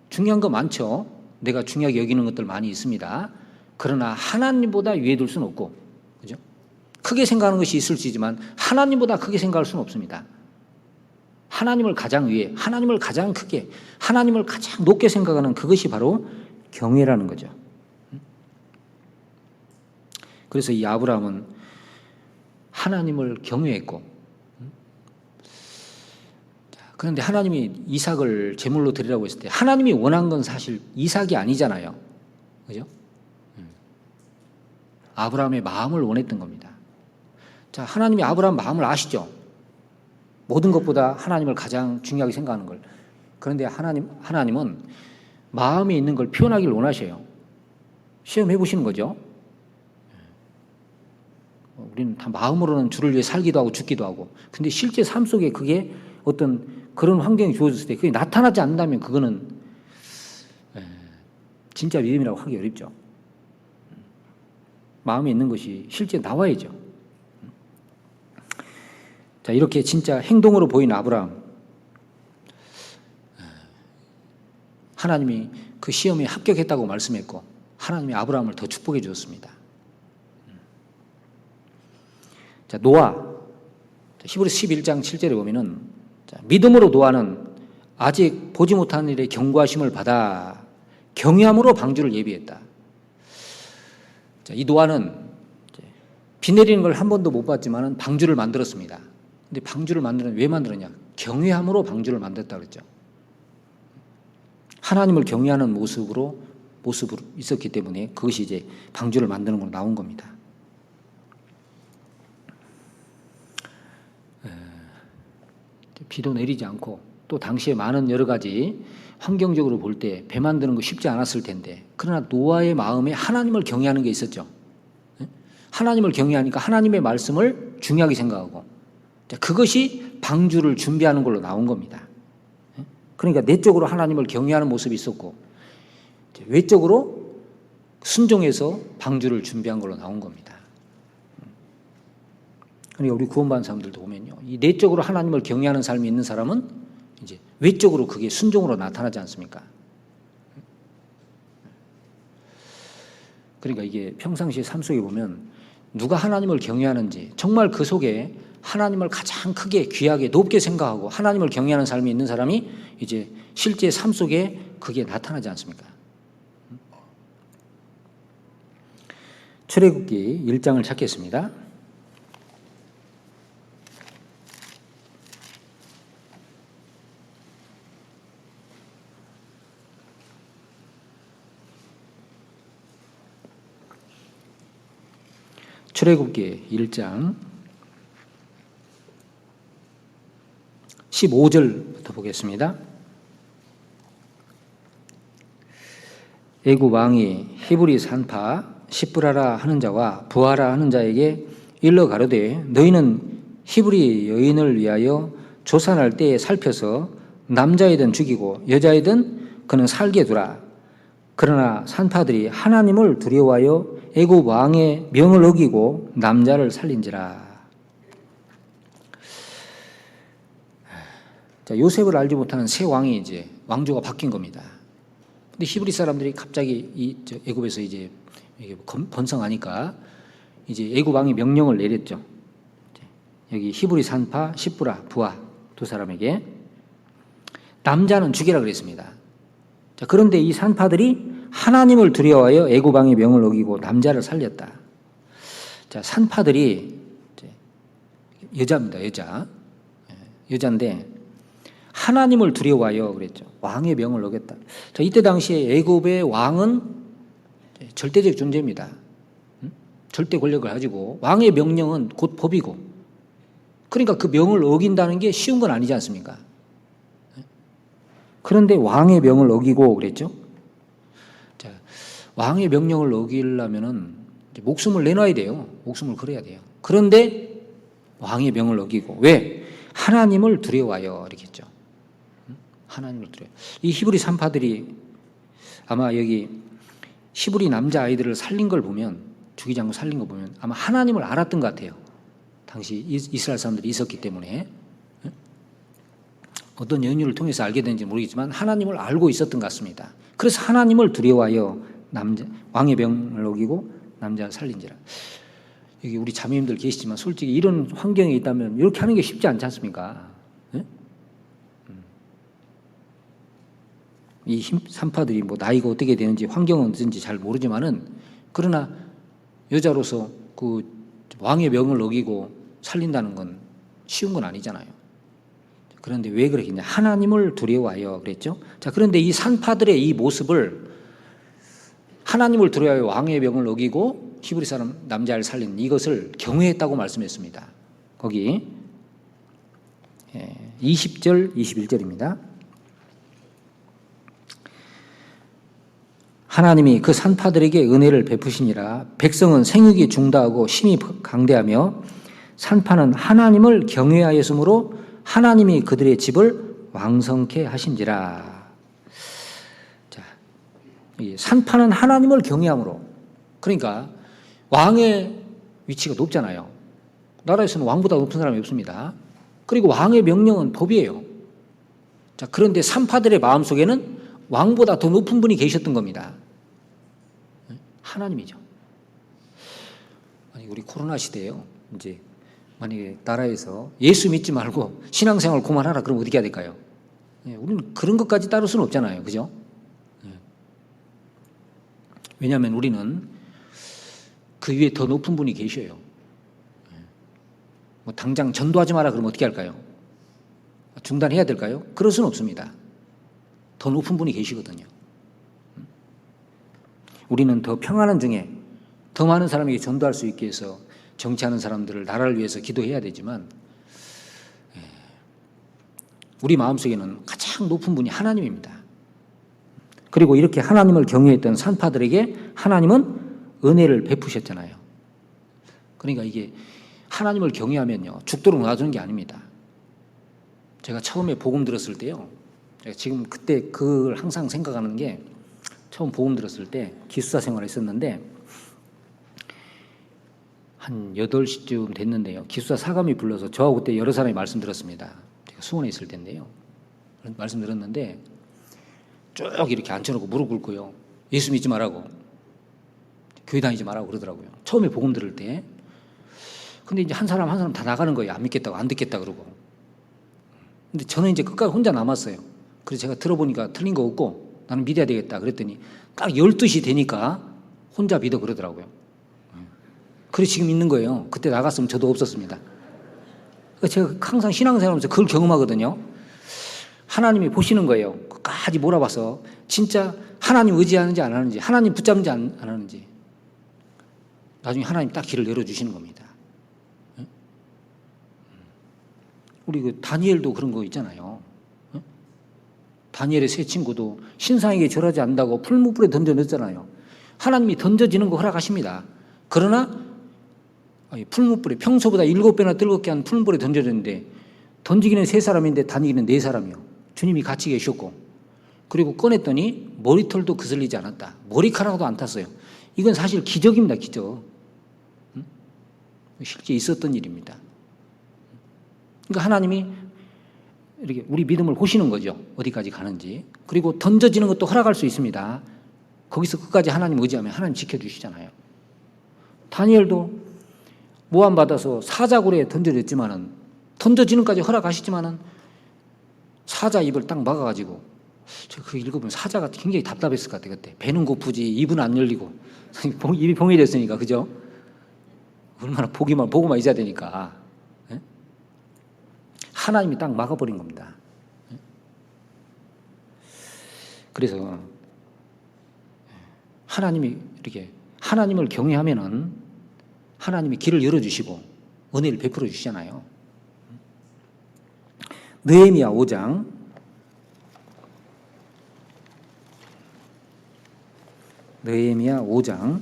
중요한 거 많죠. 내가 중요하게 여기는 것들 많이 있습니다. 그러나 하나님보다 위에 둘 수는 없고, 그죠? 크게 생각하는 것이 있을 수 있지만 하나님보다 크게 생각할 수는 없습니다. 하나님을 가장 위에, 하나님을 가장 크게, 하나님을 가장 높게 생각하는 그것이 바로 경외라는 거죠. 그래서 이 아브라함은 하나님을 경외했고, 그런데 하나님이 이삭을 제물로 드리라고 했을 때 하나님이 원한 건 사실 이삭이 아니잖아요. 그죠? 아브라함의 마음을 원했던 겁니다. 자, 하나님이 아브라함 마음을 아시죠? 모든 것보다 하나님을 가장 중요하게 생각하는 걸. 그런데 하나님은 마음에 있는 걸 표현하기를 원하셔요. 시험해 보시는 거죠. 우리는 다 마음으로는 주를 위해 살기도 하고 죽기도 하고, 근데 실제 삶 속에 그게 어떤 그런 환경이 주어졌을 때 그게 나타나지 않는다면 그거는 진짜 믿음이라고 하기 어렵죠. 마음에 있는 것이 실제 나와야죠. 자, 이렇게 진짜 행동으로 보이는 아브라함, 하나님이 그 시험에 합격했다고 말씀했고 하나님이 아브라함을 더 축복해 주었습니다. 자, 노아, 히브리서 11장 7절에 보면은, 자, 믿음으로 노아는 아직 보지 못한 일에 경고하심을 받아 경외함으로 방주를 예비했다. 자, 이 노아는 비 내리는 걸 한 번도 못 봤지만은 방주를 만들었습니다. 근데 방주를 왜 만들었냐? 경외함으로 방주를 만들었다 그랬죠. 하나님을 경외하는 모습으로 있었기 때문에 그것이 이제 방주를 만드는 걸로 나온 겁니다. 비도 내리지 않고 또 당시에 많은 여러 가지 환경적으로 볼 때 배 만드는 거 쉽지 않았을 텐데, 그러나 노아의 마음에 하나님을 경외하는 게 있었죠. 하나님을 경외하니까 하나님의 말씀을 중요하게 생각하고, 그것이 방주를 준비하는 걸로 나온 겁니다. 그러니까 내적으로 하나님을 경외하는 모습이 있었고 외적으로 순종해서 방주를 준비한 걸로 나온 겁니다. 그러니까 우리 구원받은 사람들도 보면요, 이 내적으로 하나님을 경외하는 삶이 있는 사람은 이제 외적으로 그게 순종으로 나타나지 않습니까? 그러니까 이게 평상시의 삶 속에 보면 누가 하나님을 경외하는지 정말 그 속에 하나님을 가장 크게 귀하게 높게 생각하고 하나님을 경외하는 삶이 있는 사람이 이제 실제 삶 속에 그게 나타나지 않습니까? 출애굽기 1장을 찾겠습니다. 출애굽기 1장 15절부터 보겠습니다. 애굽 왕이 히브리 산파 시브라라 하는 자와 부하라 하는 자에게 일러 가로되 너희는 히브리 여인을 위하여 조산할 때에 살펴서 남자이든 죽이고 여자이든 그는 살게 두라. 그러나 산파들이 하나님을 두려워하여 애굽 왕의 명을 어기고 남자를 살린지라. 자, 요셉을 알지 못하는 새 왕이 이제 왕조가 바뀐 겁니다. 근데 히브리 사람들이 갑자기 애굽에서 이제 번성하니까 이제 애굽 왕이 명령을 내렸죠. 여기 히브리 산파 시브라 부하 두 사람에게 남자는 죽이라 그랬습니다. 자, 그런데 이 산파들이 하나님을 두려워하여 애굽 왕의 명을 어기고 남자를 살렸다. 자, 산파들이 여자입니다. 여자인데 하나님을 두려워하여 그랬죠. 왕의 명을 어겼다. 자, 이때 당시에 애굽의 왕은 절대적 존재입니다. 절대 권력을 가지고 왕의 명령은 곧 법이고, 그러니까 그 명을 어긴다는 게 쉬운 건 아니지 않습니까? 그런데 왕의 명을 어기고 그랬죠. 자, 왕의 명령을 어기려면은 목숨을 내놔야 돼요. 목숨을 걸어야 돼요. 그런데 왕의 명을 어기고, 왜? 하나님을 두려워하여 이렇게 했죠. 하나님을 두려워. 이 히브리 산파들이 아마 여기 히브리 남자 아이들을 살린 걸 보면, 죽이지 않고 살린 거 보면 아마 하나님을 알았던 것 같아요. 당시 이스라엘 사람들이 있었기 때문에. 어떤 연유를 통해서 알게 된지 모르겠지만 하나님을 알고 있었던 것 같습니다. 그래서 하나님을 두려워하여 왕의 명을 어기고 남자를 살린지라. 여기 우리 자매님들 계시지만 솔직히 이런 환경에 있다면 이렇게 하는 게 쉽지 않지 않습니까? 이 산파들이 뭐 나이가 어떻게 되는지 환경은 어떤지 잘 모르지만은, 그러나 여자로서 그 왕의 명을 어기고 살린다는 건 쉬운 건 아니잖아요. 그런데 왜 그러겠냐? 하나님을 두려워하여 그랬죠. 자, 그런데 이 산파들의 이 모습을, 하나님을 두려워하여 왕의 명을 어기고 히브리 사람 남자를 살린 이것을 경외했다고 말씀했습니다. 거기 20절 21절입니다. 하나님이 그 산파들에게 은혜를 베푸시니라. 백성은 생육이 중다하고 힘이 강대하며 산파는 하나님을 경외하였으므로 하나님이 그들의 집을 왕성케 하신지라. 자, 산파는 하나님을 경외함으로, 그러니까 왕의 위치가 높잖아요. 나라에서는 왕보다 높은 사람이 없습니다. 그리고 왕의 명령은 법이에요. 자, 그런데 산파들의 마음속에는 왕보다 더 높은 분이 계셨던 겁니다. 하나님이죠. 아니, 우리 코로나 시대에요. 이제 만약에 나라에서 예수 믿지 말고 신앙생활 그만하라 그러면 어떻게 해야 될까요? 우리는 그런 것까지 따를 수는 없잖아요. 그죠? 왜냐하면 우리는 그 위에 더 높은 분이 계셔요. 뭐 당장 전도하지 마라 그러면 어떻게 할까요? 중단해야 될까요? 그럴 수는 없습니다. 더 높은 분이 계시거든요. 우리는 더 평안한 중에 더 많은 사람에게 전도할 수 있게 해서 정치하는 사람들을, 나라를 위해서 기도해야 되지만, 우리 마음속에는 가장 높은 분이 하나님입니다. 그리고 이렇게 하나님을 경외했던 산파들에게 하나님은 은혜를 베푸셨잖아요. 그러니까 이게 하나님을 경외하면요, 죽도록 놔두는 게 아닙니다. 제가 처음에 복음 들었을 때요, 지금 그때 그걸 항상 생각하는 게, 처음 복음 들었을 때 기숙사 생활을 했었는데 한 8시쯤 됐는데요, 기숙사 사감이 불러서 저하고 그때 여러 사람이 말씀 들었습니다. 제가 수원에 있을 텐데요, 그런 말씀 들었는데 쭉 이렇게 앉혀놓고 무릎 꿇고요. 예수 믿지 말라고, 교회 다니지 말라고 그러더라고요. 처음에 복음 들을 때. 근데 이제 한 사람 한 사람 다 나가는 거예요. 안 믿겠다고, 안 듣겠다 그러고. 근데 저는 이제 끝까지 혼자 남았어요. 그래서 제가 들어보니까 틀린 거 없고 나는 믿어야 되겠다 그랬더니 딱 12시 되니까 혼자 믿어 그러더라고요. 그래서 지금 있는 거예요. 그때 나갔으면 저도 없었습니다. 제가 항상 신앙생활하면서 그걸 경험하거든요. 하나님이 보시는 거예요. 끝까지 몰아봐서 진짜 하나님 의지하는지 안 하는지, 하나님 붙잡는지 안 하는지. 나중에 하나님 딱 길을 열어주시는 겁니다. 우리 그 다니엘도 그런 거 있잖아요. 다니엘의 세 친구도 신상에게 절하지 않는다고 풀무불에 던져 넣었잖아요. 하나님이 던져지는 거 허락하십니다. 그러나 풀무불에 평소보다 7배나 뜨겁게 한 풀무불에 던져졌는데 던지기는 3사람인데 다니기는 4사람이요. 주님이 같이 계셨고, 그리고 꺼냈더니 머리털도 그슬리지 않았다. 머리카락도 안 탔어요. 이건 사실 기적입니다. 기적. 실제 있었던 일입니다. 그러니까 하나님이 이렇게 우리 믿음을 보시는 거죠. 어디까지 가는지. 그리고 던져지는 것도 허락할 수 있습니다. 거기서 끝까지 하나님 의지하면 하나님 지켜주시잖아요. 다니엘도 모함받아서 사자굴에 던져졌지만은, 던져지는까지 허락하시지만은 사자 입을 딱 막아가지고, 제가 그거 읽어보면 사자가 굉장히 답답했을 것 같아요. 그때 배는 고프지 입은 안 열리고 입이 봉해졌으니까. 그죠? 얼마나 보고만 있어야 되니까. 예? 하나님이 딱 막아버린 겁니다. 예? 그래서 하나님이 이렇게 하나님을 경외하면은 하나님이 길을 열어주시고 은혜를 베풀어 주시잖아요. 느헤미야 5장 느헤미야 5장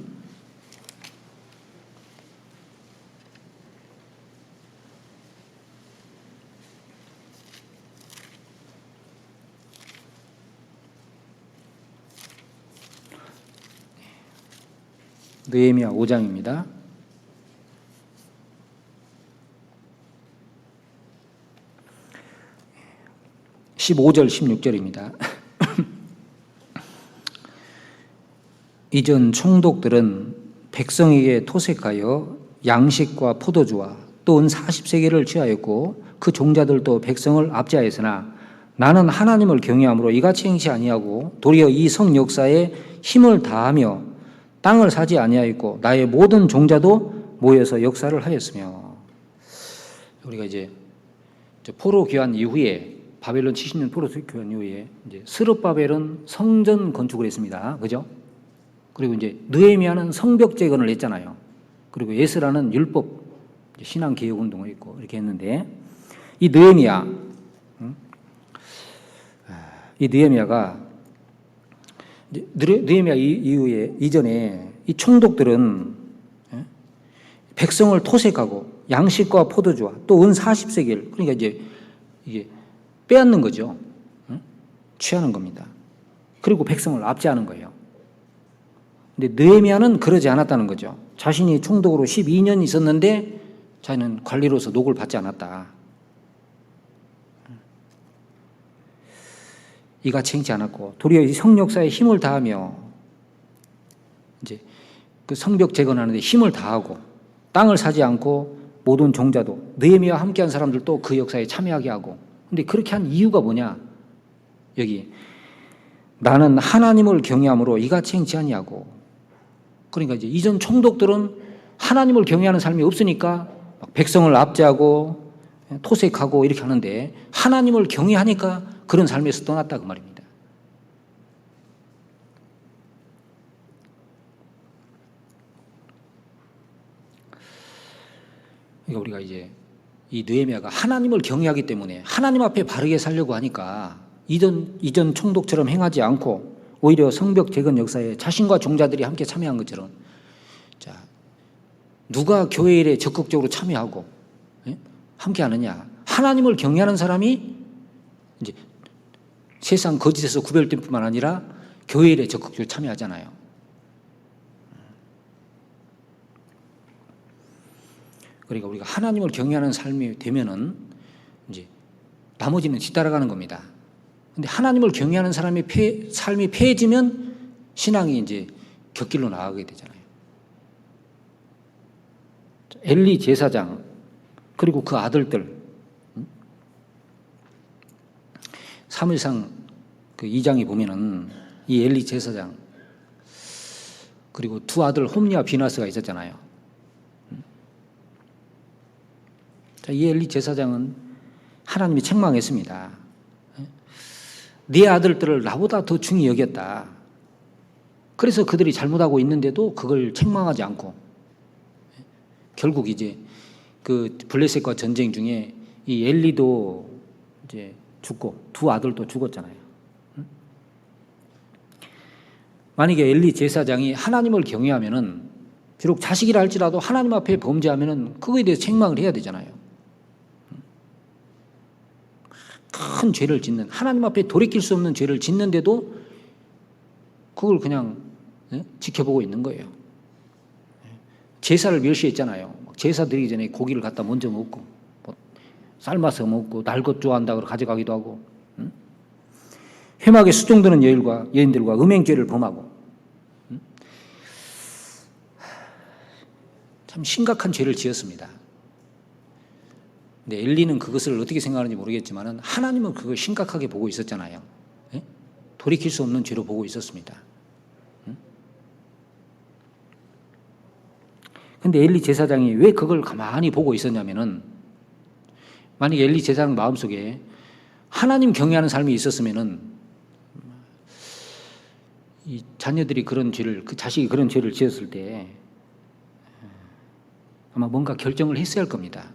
5장입니다. 15절 16절입니다. 이전 총독들은 백성에게 토색하여 양식과 포도주와 또 은 40세겔을 취하였고 그 종자들도 백성을 압제하였으나 나는 하나님을 경외함으로 이같이 행치 아니하고 도리어 이 성 역사에 힘을 다하며 땅을 사지 아니하였고 나의 모든 종자도 모여서 역사를 하였으며. 우리가 이제 포로 귀환 이후에, 바벨론 70년 포로 귀환 이후에 이제 스룹바벨은 성전 건축을 했습니다. 그죠? 그리고 이제 느헤미야는 성벽 재건을 했잖아요. 그리고 에스라는 율법 신앙 개혁 운동을 했고 이렇게 했는데, 이 느헤미야가 느헤미야 이후에 이전에 이 총독들은 백성을 토색하고 양식과 포도주와 또 은 40세겔, 그러니까 이제 이게 빼앗는 거죠. 취하는 겁니다. 그리고 백성을 압제하는 거예요. 근데 느헤미야는 그러지 않았다는 거죠. 자신이 총독으로 12년 있었는데 자기는 관리로서 녹을 받지 않았다. 이같이 행치 않았고 도리어 이 성역사에 힘을 다하며 이제 그 성벽 재건하는데 힘을 다하고 땅을 사지 않고 모든 종자도 느헤미야와 함께한 사람들도 그 역사에 참여하게 하고. 근데 그렇게 한 이유가 뭐냐? 여기 나는 하나님을 경외함으로 이같이 행치 아니하고. 그러니까 이제 이전 총독들은 하나님을 경외하는 삶이 없으니까 막 백성을 압제하고 토색하고 이렇게 하는데 하나님을 경외하니까 그런 삶에서 떠났다 그 말입니다. 그러니까 우리가 이제 이 느헤미야가 하나님을 경외하기 때문에 하나님 앞에 바르게 살려고 하니까 이전 총독처럼 행하지 않고 오히려 성벽 재건 역사에 자신과 종자들이 함께 참여한 것처럼, 자, 누가 교회 일에 적극적으로 참여하고 함께 하느냐? 하나님을 경외하는 사람이 이제 세상 거짓에서 구별될 뿐만 아니라 교회 일에 적극적으로 참여하잖아요. 그러니까 우리가 하나님을 경외하는 삶이 되면은 이제 나머지는 뒤따라가는 겁니다. 근데 하나님을 경외하는 사람의 삶이 폐해지면 신앙이 이제 곁길로 나가게 되잖아요. 엘리 제사장 그리고 그 아들들, 사무엘상 그 2장에 보면은 이 엘리 제사장 그리고 두 아들 홈리와 비나스가 있었잖아요. 자, 이 엘리 제사장은 하나님이 책망했습니다. 네 아들들을 나보다 더 중히 여겼다. 그래서 그들이 잘못하고 있는데도 그걸 책망하지 않고 결국 이제 그 블레셋과 전쟁 중에 이 엘리도 이제 죽고 두 아들도 죽었잖아요. 만약에 엘리 제사장이 하나님을 경외하면은 비록 자식이라 할지라도 하나님 앞에 범죄하면은 그거에 대해서 책망을 해야 되잖아요. 큰 죄를 짓는, 하나님 앞에 돌이킬 수 없는 죄를 짓는데도 그걸 그냥 지켜보고 있는 거예요. 제사를 멸시했잖아요. 제사 드리기 전에 고기를 갖다 먼저 먹고 뭐 삶아서 먹고 날 것 좋아한다고 가져가기도 하고, 회막에 수종드는 여인들과 음행죄를 범하고, 참 심각한 죄를 지었습니다. 근데 엘리는 그것을 어떻게 생각하는지 모르겠지만 하나님은 그걸 심각하게 보고 있었잖아요. 돌이킬 수 없는 죄로 보고 있었습니다. 근데 엘리 제사장이 왜 그걸 가만히 보고 있었냐면은, 만약에 엘리 제사장 마음속에 하나님 경외하는 삶이 있었으면은 이 자녀들이 그런 죄를, 그 자식이 그런 죄를 지었을 때 아마 뭔가 결정을 했어야 할 겁니다.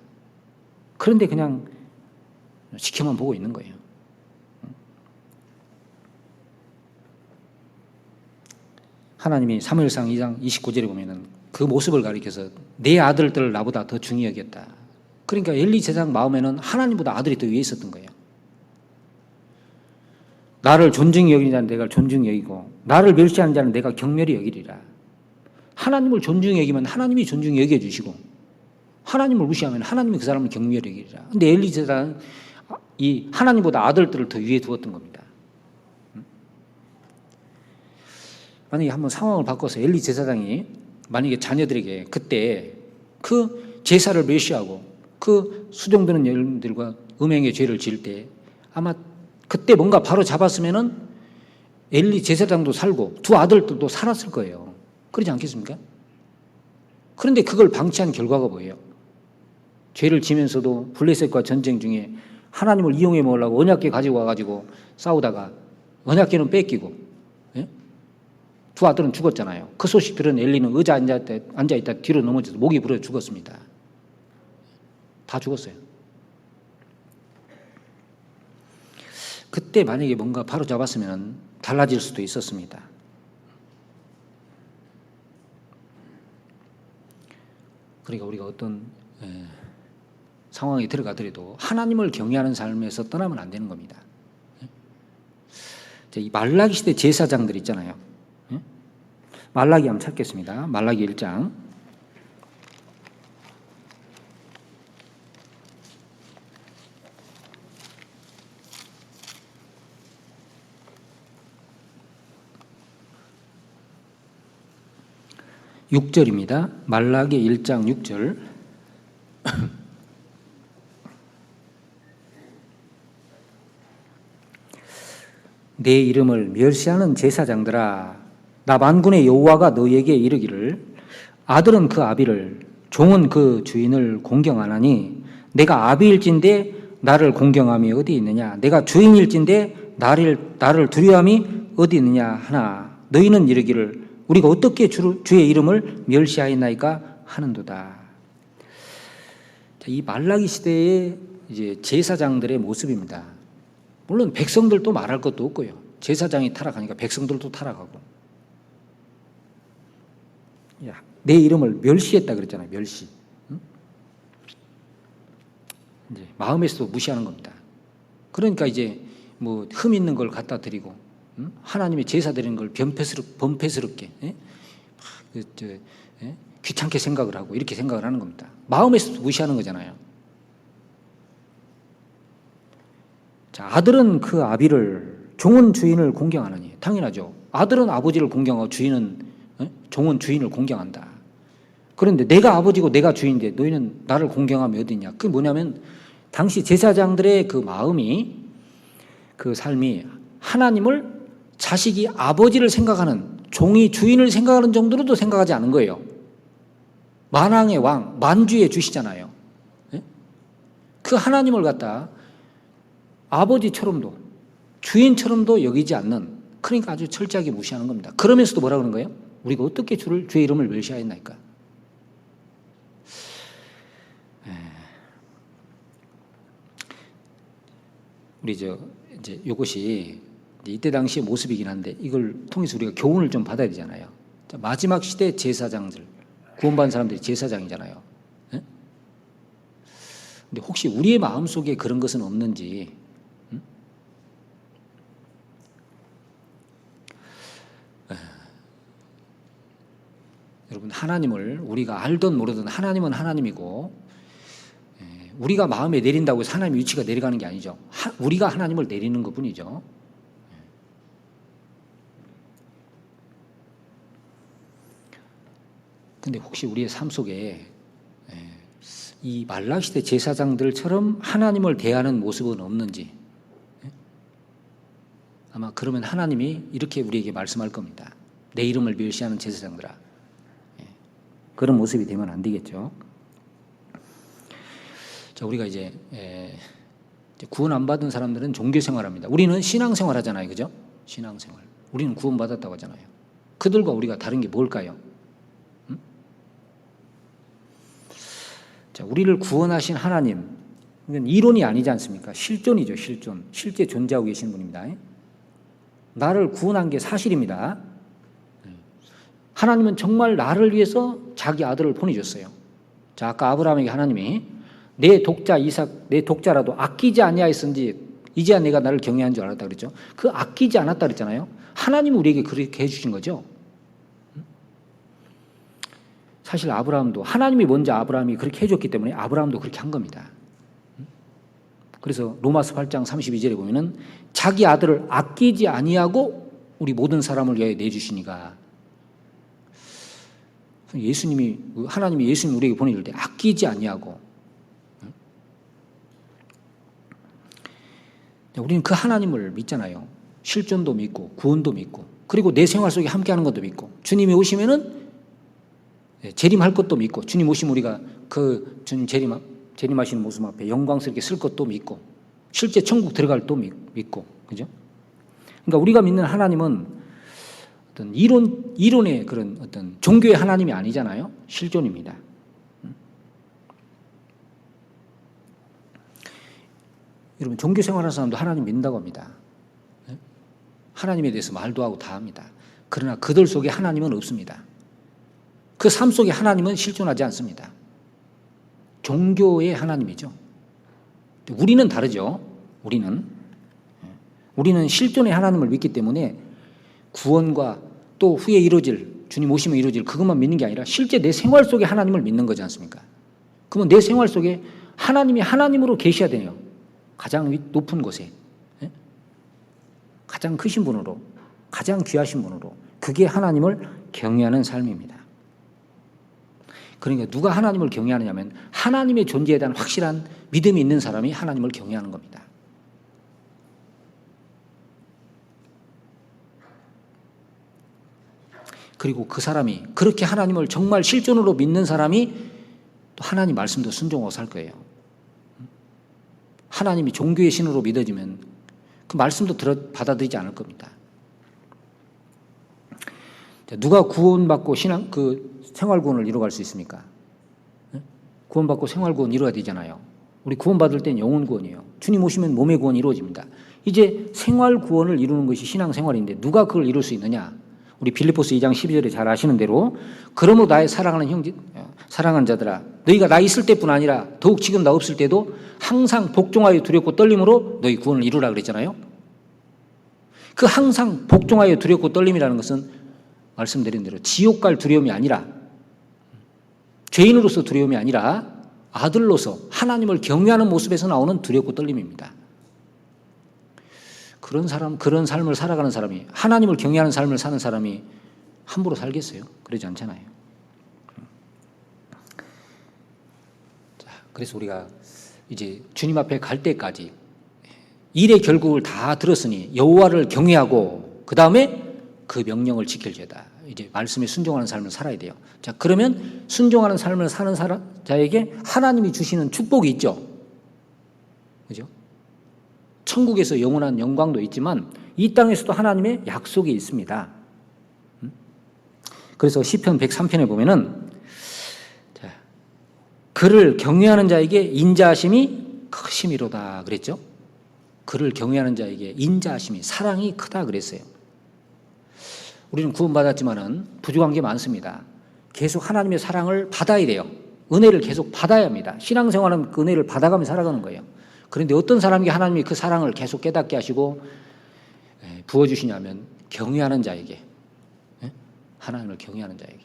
그런데 그냥 지켜만 보고 있는 거예요. 하나님이 사무엘상 2장 29절에 보면은 그 모습을 가리켜서 내 아들들을 나보다 더 중히 여겼다. 그러니까 엘리 제사장 마음에는 하나님보다 아들이 더 위에 있었던 거예요. 나를 존중히 여기는 자는 내가 존중히 여기고 나를 멸시하는 자는 내가 경멸히 여기리라. 하나님을 존중히 여기면 하나님이 존중히 여겨주시고, 하나님을 무시하면 하나님이 그 사람을 경멸히 여기리라. 근데 엘리 제사장은 이 하나님보다 아들들을 더 위에 두었던 겁니다. 만약에 한번 상황을 바꿔서 엘리 제사장이 만약에 자녀들에게 그때 그 제사를 멸시하고 그 수종드는 여인들과 음행의 죄를 지을 때 아마 그때 뭔가 바로 잡았으면은 엘리 제사장도 살고 두 아들들도 살았을 거예요. 그러지 않겠습니까? 그런데 그걸 방치한 결과가 뭐예요? 죄를 지면서도 블레셋과 전쟁 중에 하나님을 이용해 먹으려고 언약궤 가지고 와가지고 싸우다가 언약궤는 뺏기고, 두 아들은 죽었잖아요. 그 소식 들은 엘리는 의자 앉아있다 뒤로 넘어져서 목이 부러져 죽었습니다. 다 죽었어요. 그때 만약에 뭔가 바로 잡았으면 달라질 수도 있었습니다. 그러니까 우리가 어떤 상황에 들어가더라도 하나님을 경외하는 삶에서 떠나면 안 되는 겁니다. 이 말라기 시대 제사장들 있잖아요. 말라기 한번 찾겠습니다. 말라기 1장. (6절입니다) 말라기 1장 6절. 내 이름을 멸시하는 제사장들아, 나 만군의 여호와가 너희에게 이르기를, 아들은 그 아비를, 종은 그 주인을 공경하나니 내가 아비일진데 나를 공경함이 어디 있느냐? 내가 주인일진데 나를 두려움이 어디 있느냐 하나, 너희는 이르기를 우리가 어떻게 주의 이름을 멸시하였나이까 하는도다. 이 말라기 시대의 이제 제사장들의 모습입니다. 물론 백성들도 말할 것도 없고요. 제사장이 타락하니까 백성들도 타락하고. 내 이름을 멸시했다 그랬잖아요. 멸시. 이제 마음에서도 무시하는 겁니다. 그러니까 이제 뭐 흠 있는 걸 갖다 드리고, 하나님의 제사 드리는 걸 범패스럽게 귀찮게 생각을 하고 이렇게 생각을 하는 겁니다. 마음에서도 무시하는 거잖아요. 자, 아들은 그 아비를, 종은 주인을 공경하느니, 당연하죠. 아들은 아버지를 공경하고 종은 주인을 공경한다. 그런데 내가 아버지고 내가 주인인데 너희는 나를 공경하면 어디냐? 그게 뭐냐면 당시 제사장들의 그 마음이, 그 삶이 하나님을 자식이 아버지를 생각하는, 종이 주인을 생각하는 정도로도 생각하지 않은 거예요. 만왕의 왕, 만주의 주시잖아요. 그 하나님을 갖다 아버지처럼도 주인처럼도 여기지 않는, 그러니까 아주 철저하게 무시하는 겁니다. 그러면서도 뭐라 그러는 거예요? 우리가 어떻게 주의 이름을 멸시하였나이까? 우리 이제 이것이 이때 당시의 모습이긴 한데 이걸 통해서 우리가 교훈을 좀 받아야 되잖아요. 마지막 시대 제사장들, 구원받은 사람들이 제사장이잖아요. 근데 혹시 우리의 마음속에 그런 것은 없는지, 여러분, 하나님을 우리가 알든 모르든 하나님은 하나님이고, 우리가 마음에 내린다고 해서 하나님의 위치가 내려가는 게 아니죠. 우리가 하나님을 내리는 것뿐이죠. 근데 혹시 우리의 삶 속에 이 말라기시대 제사장들처럼 하나님을 대하는 모습은 없는지, 아마 그러면 하나님이 이렇게 우리에게 말씀할 겁니다. 내 이름을 멸시하는 제사장들아, 그런 모습이 되면 안 되겠죠. 자, 우리가 이제 구원 안 받은 사람들은 종교 생활합니다. 우리는 신앙 생활 하잖아요. 그죠? 신앙 생활. 우리는 구원 받았다고 하잖아요. 그들과 우리가 다른 게 뭘까요? 자, 우리를 구원하신 하나님, 이건 이론이 아니지 않습니까? 실존이죠, 실존. 실제 존재하고 계신 분입니다. 나를 구원한 게 사실입니다. 하나님은 정말 나를 위해서 자기 아들을 보내줬어요. 자, 아까 아브라함에게 하나님이 내 독자 이삭, 내 독자라도 아끼지 아니하였은지 이제야 내가 나를 경외한 줄 알았다 그랬죠. 그 아끼지 않았다 그랬잖아요. 하나님은 우리에게 그렇게 해주신 거죠. 사실 아브라함도 하나님이 먼저 아브라함이 그렇게 해줬기 때문에 아브라함도 그렇게 한 겁니다. 그래서 로마서 8장 32절에 보면은 자기 아들을 아끼지 아니하고 우리 모든 사람을 위하여 내주시니까, 하나님이 예수님 우리에게 보내줄 때 아끼지 아니하고, 우리는 그 하나님을 믿잖아요. 실존도 믿고 구원도 믿고, 그리고 내 생활 속에 함께하는 것도 믿고, 주님이 오시면은 재림할 것도 믿고, 주님 오시면 우리가 그 주님 재림하시는 모습 앞에 영광스럽게 쓸 것도 믿고, 실제 천국 들어갈 것도 믿고, 그죠? 그러니까 우리가 믿는 하나님은 어떤 이론의 그런 어떤 종교의 하나님이 아니잖아요. 실존입니다. 여러분, 종교 생활하는 사람도 하나님 믿는다고 합니다. 하나님에 대해서 말도 하고 다 합니다. 그러나 그들 속에 하나님은 없습니다. 그 삶 속에 하나님은 실존하지 않습니다. 종교의 하나님이죠. 우리는 다르죠. 우리는 실존의 하나님을 믿기 때문에 구원과 또 후에 이루어질, 주님 오시면 이루어질 그것만 믿는 게 아니라 실제 내 생활 속에 하나님을 믿는 거지 않습니까? 그러면 내 생활 속에 하나님이 하나님으로 계셔야 돼요. 가장 높은 곳에, 가장 크신 분으로, 가장 귀하신 분으로. 그게 하나님을 경외하는 삶입니다. 그러니까 누가 하나님을 경외하느냐면 하나님의 존재에 대한 확실한 믿음이 있는 사람이 하나님을 경외하는 겁니다. 그리고 그 사람이 그렇게 하나님을 정말 실존으로 믿는 사람이 또 하나님 말씀도 순종하고 살 거예요. 하나님이 종교의 신으로 믿어지면 그 말씀도 받아들이지 않을 겁니다. 누가 구원받고 생활구원을 이루어갈 수 있습니까? 구원받고 생활구원 이루어야 되잖아요. 우리 구원받을 땐 영혼구원이에요. 주님 오시면 몸의 구원이 이루어집니다. 이제 생활구원을 이루는 것이 신앙생활인데 누가 그걸 이룰 수 있느냐? 우리 빌립보서 2장 12절에 잘 아시는 대로, 그러므로 나의 사랑하는 자들아, 너희가 나 있을 때뿐 아니라 더욱 지금 나 없을 때도 항상 복종하여 두렵고 떨림으로 너희 구원을 이루라 그랬잖아요. 그 항상 복종하여 두렵고 떨림이라는 것은 말씀드린 대로 지옥 갈 두려움이 아니라, 죄인으로서 두려움이 아니라 아들로서 하나님을 경외하는 모습에서 나오는 두렵고 떨림입니다. 그런 삶을 살아가는 사람이, 하나님을 경외하는 삶을 사는 사람이 함부로 살겠어요? 그러지 않잖아요. 자, 그래서 우리가 이제 주님 앞에 갈 때까지 일의 결국을 다 들었으니 여호와를 경외하고 그 다음에 그 명령을 지킬지어다. 이제 말씀에 순종하는 삶을 살아야 돼요. 자, 그러면 순종하는 삶을 사는 자에게 하나님이 주시는 축복이 있죠. 그죠? 천국에서 영원한 영광도 있지만 이 땅에서도 하나님의 약속이 있습니다. 그래서 시편 103편에 보면은 자, 그를 경외하는 자에게 인자하심이 크심이로다 그랬죠. 그를 경외하는 자에게 인자하심이, 사랑이 크다 그랬어요. 우리는 구원받았지만은 부족한 게 많습니다. 계속 하나님의 사랑을 받아야 돼요. 은혜를 계속 받아야 합니다. 신앙생활은 그 은혜를 받아가며 살아가는 거예요. 그런데 어떤 사람에게 하나님이 그 사랑을 계속 깨닫게 하시고 부어주시냐면 경외하는 자에게, 하나님을 경외하는 자에게.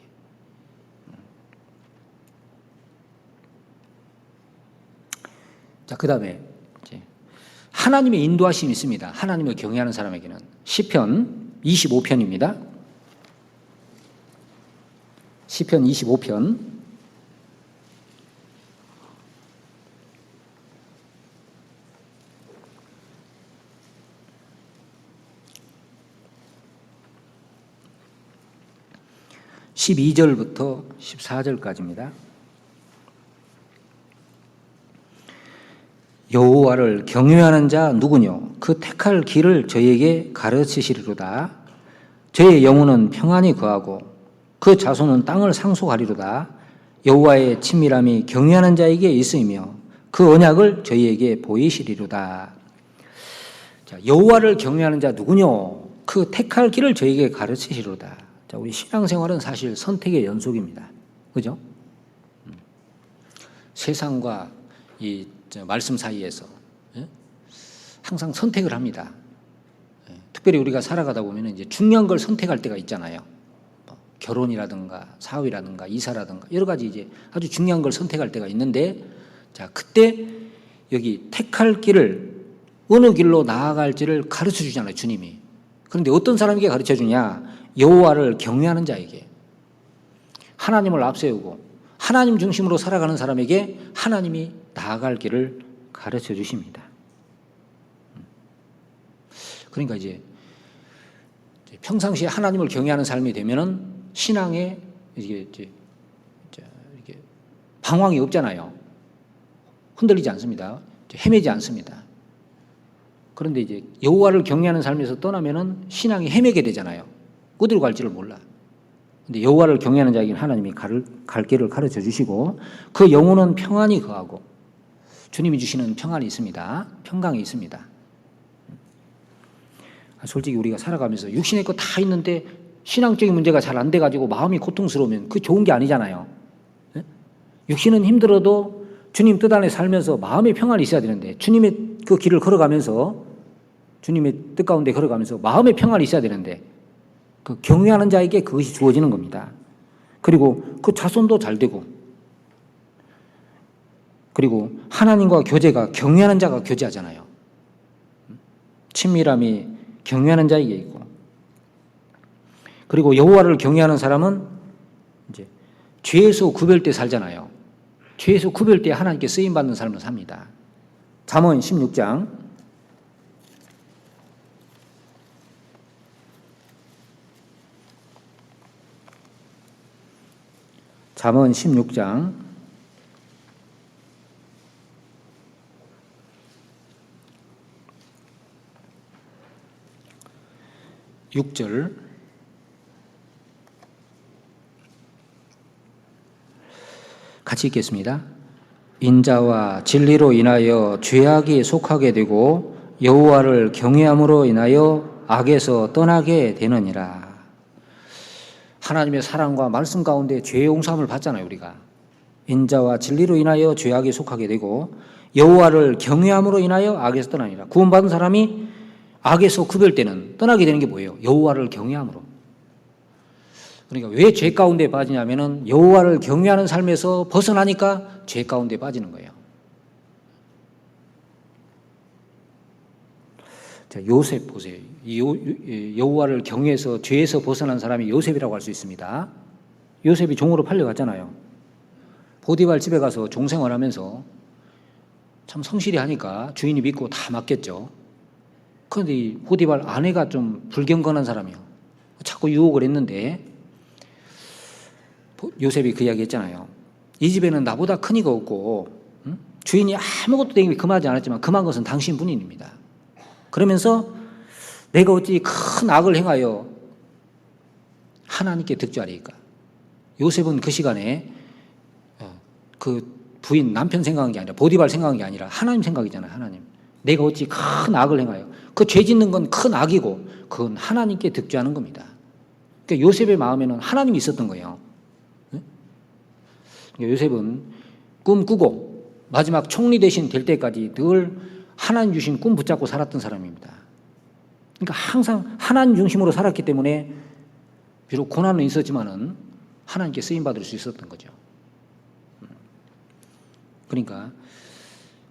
자, 그 다음에 하나님의 인도하심이 있습니다. 하나님을 경외하는 사람에게는. 시편 25편입니다. 시편 25편 12절부터 14절까지입니다. 여호와를 경외하는 자 누구뇨? 그 택할 길을 저희에게 가르치시리로다. 저의 영혼은 평안히 거하고 그 자손은 땅을 상속하리로다. 여호와의 친밀함이 경외하는 자에게 있으며 그 언약을 저희에게 보이시리로다. 자, 여호와를 경외하는 자 누구뇨? 그 택할 길을 저희에게 가르치시리로다. 자, 우리 신앙생활은 사실 선택의 연속입니다. 그죠? 세상과 이 말씀 사이에서 항상 선택을 합니다. 특별히 우리가 살아가다 보면 이제 중요한 걸 선택할 때가 있잖아요. 결혼이라든가 사업이라든가 이사라든가 여러 가지 이제 아주 중요한 걸 선택할 때가 있는데, 자, 그때 여기 택할 길을 어느 길로 나아갈지를 가르쳐 주잖아요, 주님이. 그런데 어떤 사람에게 가르쳐 주냐? 여호와를 경외하는 자에게, 하나님을 앞세우고 하나님 중심으로 살아가는 사람에게 하나님이 나아갈 길을 가르쳐 주십니다. 그러니까 이제 평상시에 하나님을 경외하는 삶이 되면은 신앙에 이게 방황이 없잖아요. 흔들리지 않습니다. 헤매지 않습니다. 그런데 이제 여호와를 경외하는 삶에서 떠나면은 신앙이 헤매게 되잖아요. 어디로 갈지를 몰라. 근데 여호와를 경외하는 자에게는 하나님이 갈 길을 가르쳐 주시고 그 영혼은 평안히 거하고, 주님이 주시는 평안이 있습니다. 평강이 있습니다. 솔직히 우리가 살아가면서 육신의 거 다 있는데 신앙적인 문제가 잘 안 돼가지고 마음이 고통스러우면 그 좋은 게 아니잖아요. 육신은 힘들어도 주님 뜻 안에 살면서 마음의 평안이 있어야 되는데, 주님의 그 길을 걸어가면서, 주님의 뜻 가운데 걸어가면서 마음의 평안이 있어야 되는데, 그 경외하는 자에게 그것이 주어지는 겁니다. 그리고 그 자손도 잘 되고, 그리고 하나님과 교제가 경외하는 자가 교제하잖아요. 친밀함이 경외하는 자에게 있고, 그리고 여호와를 경외하는 사람은 이제 죄에서 구별돼 살잖아요. 죄에서 구별돼 하나님께 쓰임 받는 삶을 삽니다. 잠언 16장 6절 같이 읽겠습니다. 인자와 진리로 인하여 죄악이 속하게 되고 여호와를 경외함으로 인하여 악에서 떠나게 되느니라. 하나님의 사랑과 말씀 가운데 죄의 용서함을 받잖아요, 우리가. 인자와 진리로 인하여 죄악이 속하게 되고 여호와를 경외함으로 인하여 악에서 떠나니라. 구원받은 사람이 악에서 구별되는, 떠나게 되는 게 뭐예요? 여호와를 경외함으로. 그러니까 왜 죄 가운데 빠지냐면은 여호와를 경외하는 삶에서 벗어나니까 죄 가운데 빠지는 거예요. 자, 요셉 보세요. 여호와를 경외해서 죄에서 벗어난 사람이 요셉이라고 할 수 있습니다. 요셉이 종으로 팔려갔잖아요. 보디발 집에 가서 종생활하면서 참 성실히 하니까 주인이 믿고 다 맡겼죠. 그런데 이 보디발 아내가 좀 불경건한 사람이요. 자꾸 유혹을 했는데 요셉이 그 이야기 했잖아요. 이 집에는 나보다 큰 이가 없고 주인이 아무것도 내게 금하지 않았지만 금한 것은 당신뿐입니다. 그러면서 내가 어찌 큰 악을 행하여 하나님께 득죄하리까. 요셉은 그 시간에 그 부인 남편 생각한 게 아니라 보디발 생각한 게 아니라 하나님 생각이잖아요. 하나님. 내가 어찌 큰 악을 행하여. 그 죄 짓는 건 큰 악이고 그건 하나님께 득죄하는 겁니다. 그러니까 요셉의 마음에는 하나님이 있었던 거예요. 그러니까 요셉은 꿈 꾸고 마지막 총리 대신 될 때까지 늘 하나님 주신 꿈 붙잡고 살았던 사람입니다. 그러니까 항상 하나님 중심으로 살았기 때문에 비록 고난은 있었지만은 하나님께 쓰임 받을 수 있었던 거죠. 그러니까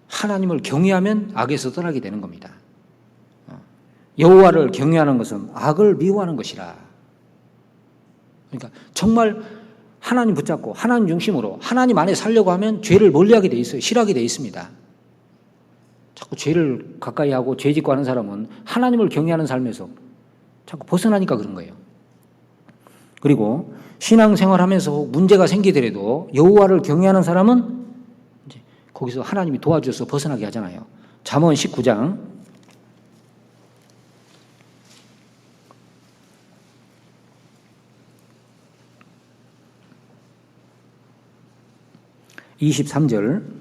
하나님을 경외하면 악에서 떠나게 되는 겁니다. 여호와를 경외하는 것은 악을 미워하는 것이라. 그러니까 정말 하나님 붙잡고 하나님 중심으로 하나님 안에 살려고 하면 죄를 멀리하게 돼 있어요. 싫어하게 돼 있습니다. 자꾸 죄를 가까이 하고 죄 짓고 하는 사람은 하나님을 경외하는 삶에서 자꾸 벗어나니까 그런 거예요. 그리고 신앙생활하면서 문제가 생기더라도 여호와를 경외하는 사람은 이제 거기서 하나님이 도와주셔서 벗어나게 하잖아요. 잠언 19장 23절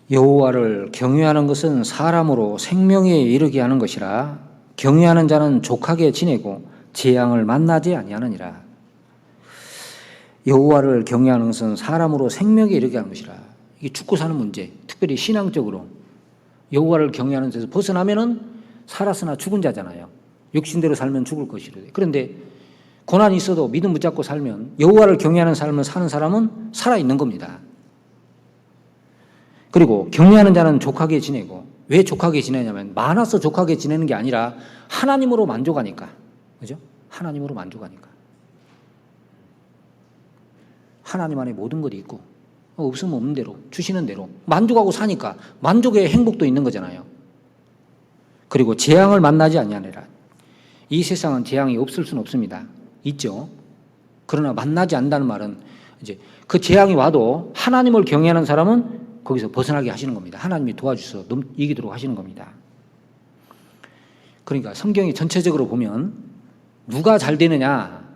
여호와를 경외하는 것은 사람으로 생명에 이르게 하는 것이라 경외하는 자는 족하게 지내고 재앙을 만나지 아니하느니라. 여호와를 경외하는 것은 사람으로 생명에 이르게 하는 것이라. 이게 죽고 사는 문제, 특별히 신앙적으로 여호와를 경외하는 데서 벗어나면은 살았으나 죽은 자잖아요. 육신대로 살면 죽을 것이래. 그런데 고난이 있어도 믿음 붙잡고 살면 여호와를 경외하는 삶을 사는 사람은 살아있는 겁니다. 그리고 경외하는 자는 족하게 지내고, 왜 족하게 지내냐면 많아서 족하게 지내는 게 아니라 하나님으로 만족하니까. 그죠? 하나님으로 만족하니까. 하나님 안에 모든 것이 있고 없으면 없는 대로 주시는 대로 만족하고 사니까 만족의 행복도 있는 거잖아요. 그리고 재앙을 만나지 아니하니라. 이 세상은 재앙이 없을 수는 없습니다. 있죠. 그러나 만나지 않는다는 말은 이제 그 재앙이 와도 하나님을 경외하는 사람은 거기서 벗어나게 하시는 겁니다. 하나님이 도와주셔서 이기도록 하시는 겁니다. 그러니까 성경이 전체적으로 보면 누가 잘 되느냐,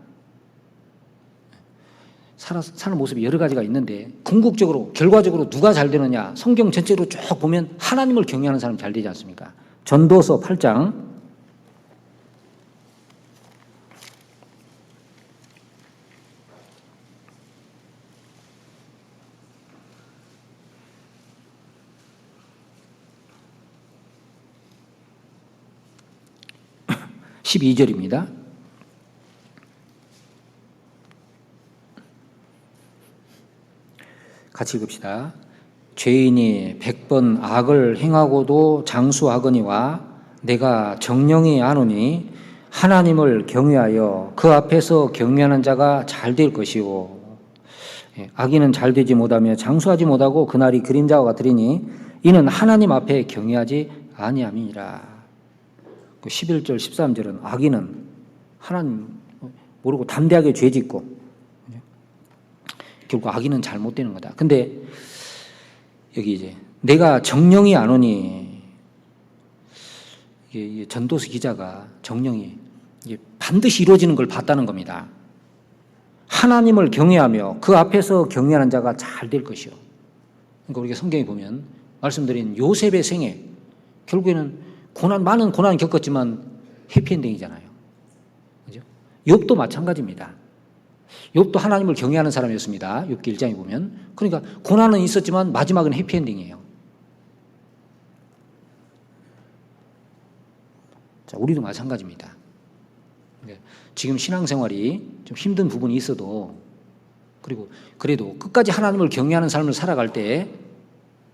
사는 모습이 여러 가지가 있는데 궁극적으로 결과적으로 누가 잘 되느냐, 성경 전체로 쭉 보면 하나님을 경외하는 사람 잘 되지 않습니까? 전도서 8장 12절입니다. 같이 읽읍시다. 죄인이 100번 악을 행하고도 장수하거니와 내가 정령이 아노니 하나님을 경외하여 그 앞에서 경외하는 자가 잘 될 것이요. 악인은 잘 되지 못하며 장수하지 못하고 그날이 그림자와 같으리니 이는 하나님 앞에 경외하지 아니함이니라. 11절 13절은 악인은 하나님 모르고 담대하게 죄짓고 결국 악인은 잘못되는 거다. 근데 여기 이제 내가 정령이 안 오니, 이게 전도서 기자가 정령이 이게 반드시 이루어지는 걸 봤다는 겁니다. 하나님을 경외하며 그 앞에서 경외하는 자가 잘 될 것이요. 그러니까 우리가 성경에 보면 말씀드린 요셉의 생애 결국에는 많은 고난을 겪었지만 해피엔딩이잖아요. 그죠? 욥도 마찬가지입니다. 욥도 하나님을 경외하는 사람이었습니다. 욥기 1장에 보면. 그러니까 고난은 있었지만 마지막은 해피엔딩이에요. 자, 우리도 마찬가지입니다. 지금 신앙생활이 좀 힘든 부분이 있어도, 그리고 그래도 끝까지 하나님을 경외하는 삶을 살아갈 때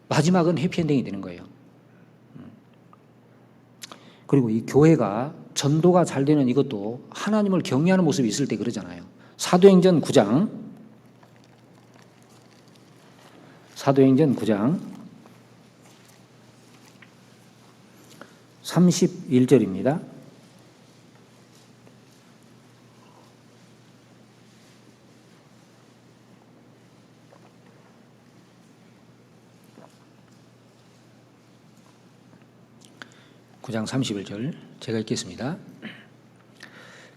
마지막은 해피엔딩이 되는 거예요. 그리고 이 교회가 전도가 잘 되는 이것도 하나님을 경외하는 모습이 있을 때 그러잖아요. 사도행전 9장 31절입니다. (9장 31절) 제가 읽겠습니다.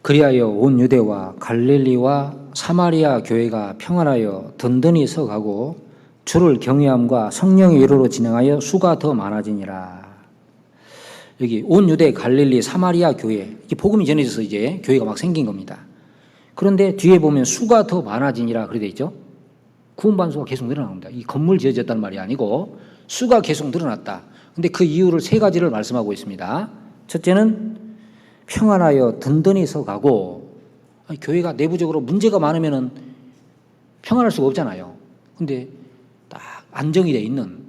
그리하여 온 유대와 갈릴리와 사마리아 교회가 평안하여 든든히 서가고 주를 경외함과 성령의 위로로 진행하여 수가 더 많아지니라. 여기 온 유대, 갈릴리, 사마리아 교회, 이게 복음이 전해져서 이제 교회가 막 생긴 겁니다. 그런데 뒤에 보면 수가 더 많아지니라 그래 돼 있죠. 구원받은 수가 계속 늘어납니다. 이 건물 지어졌다는 말이 아니고 수가 계속 늘어났다. 근데 그 이유를 세 가지를 말씀하고 있습니다. 첫째는 평안하여 든든히 서가고, 교회가 내부적으로 문제가 많으면은 평안할 수가 없잖아요. 근데 딱 안정이 돼 있는,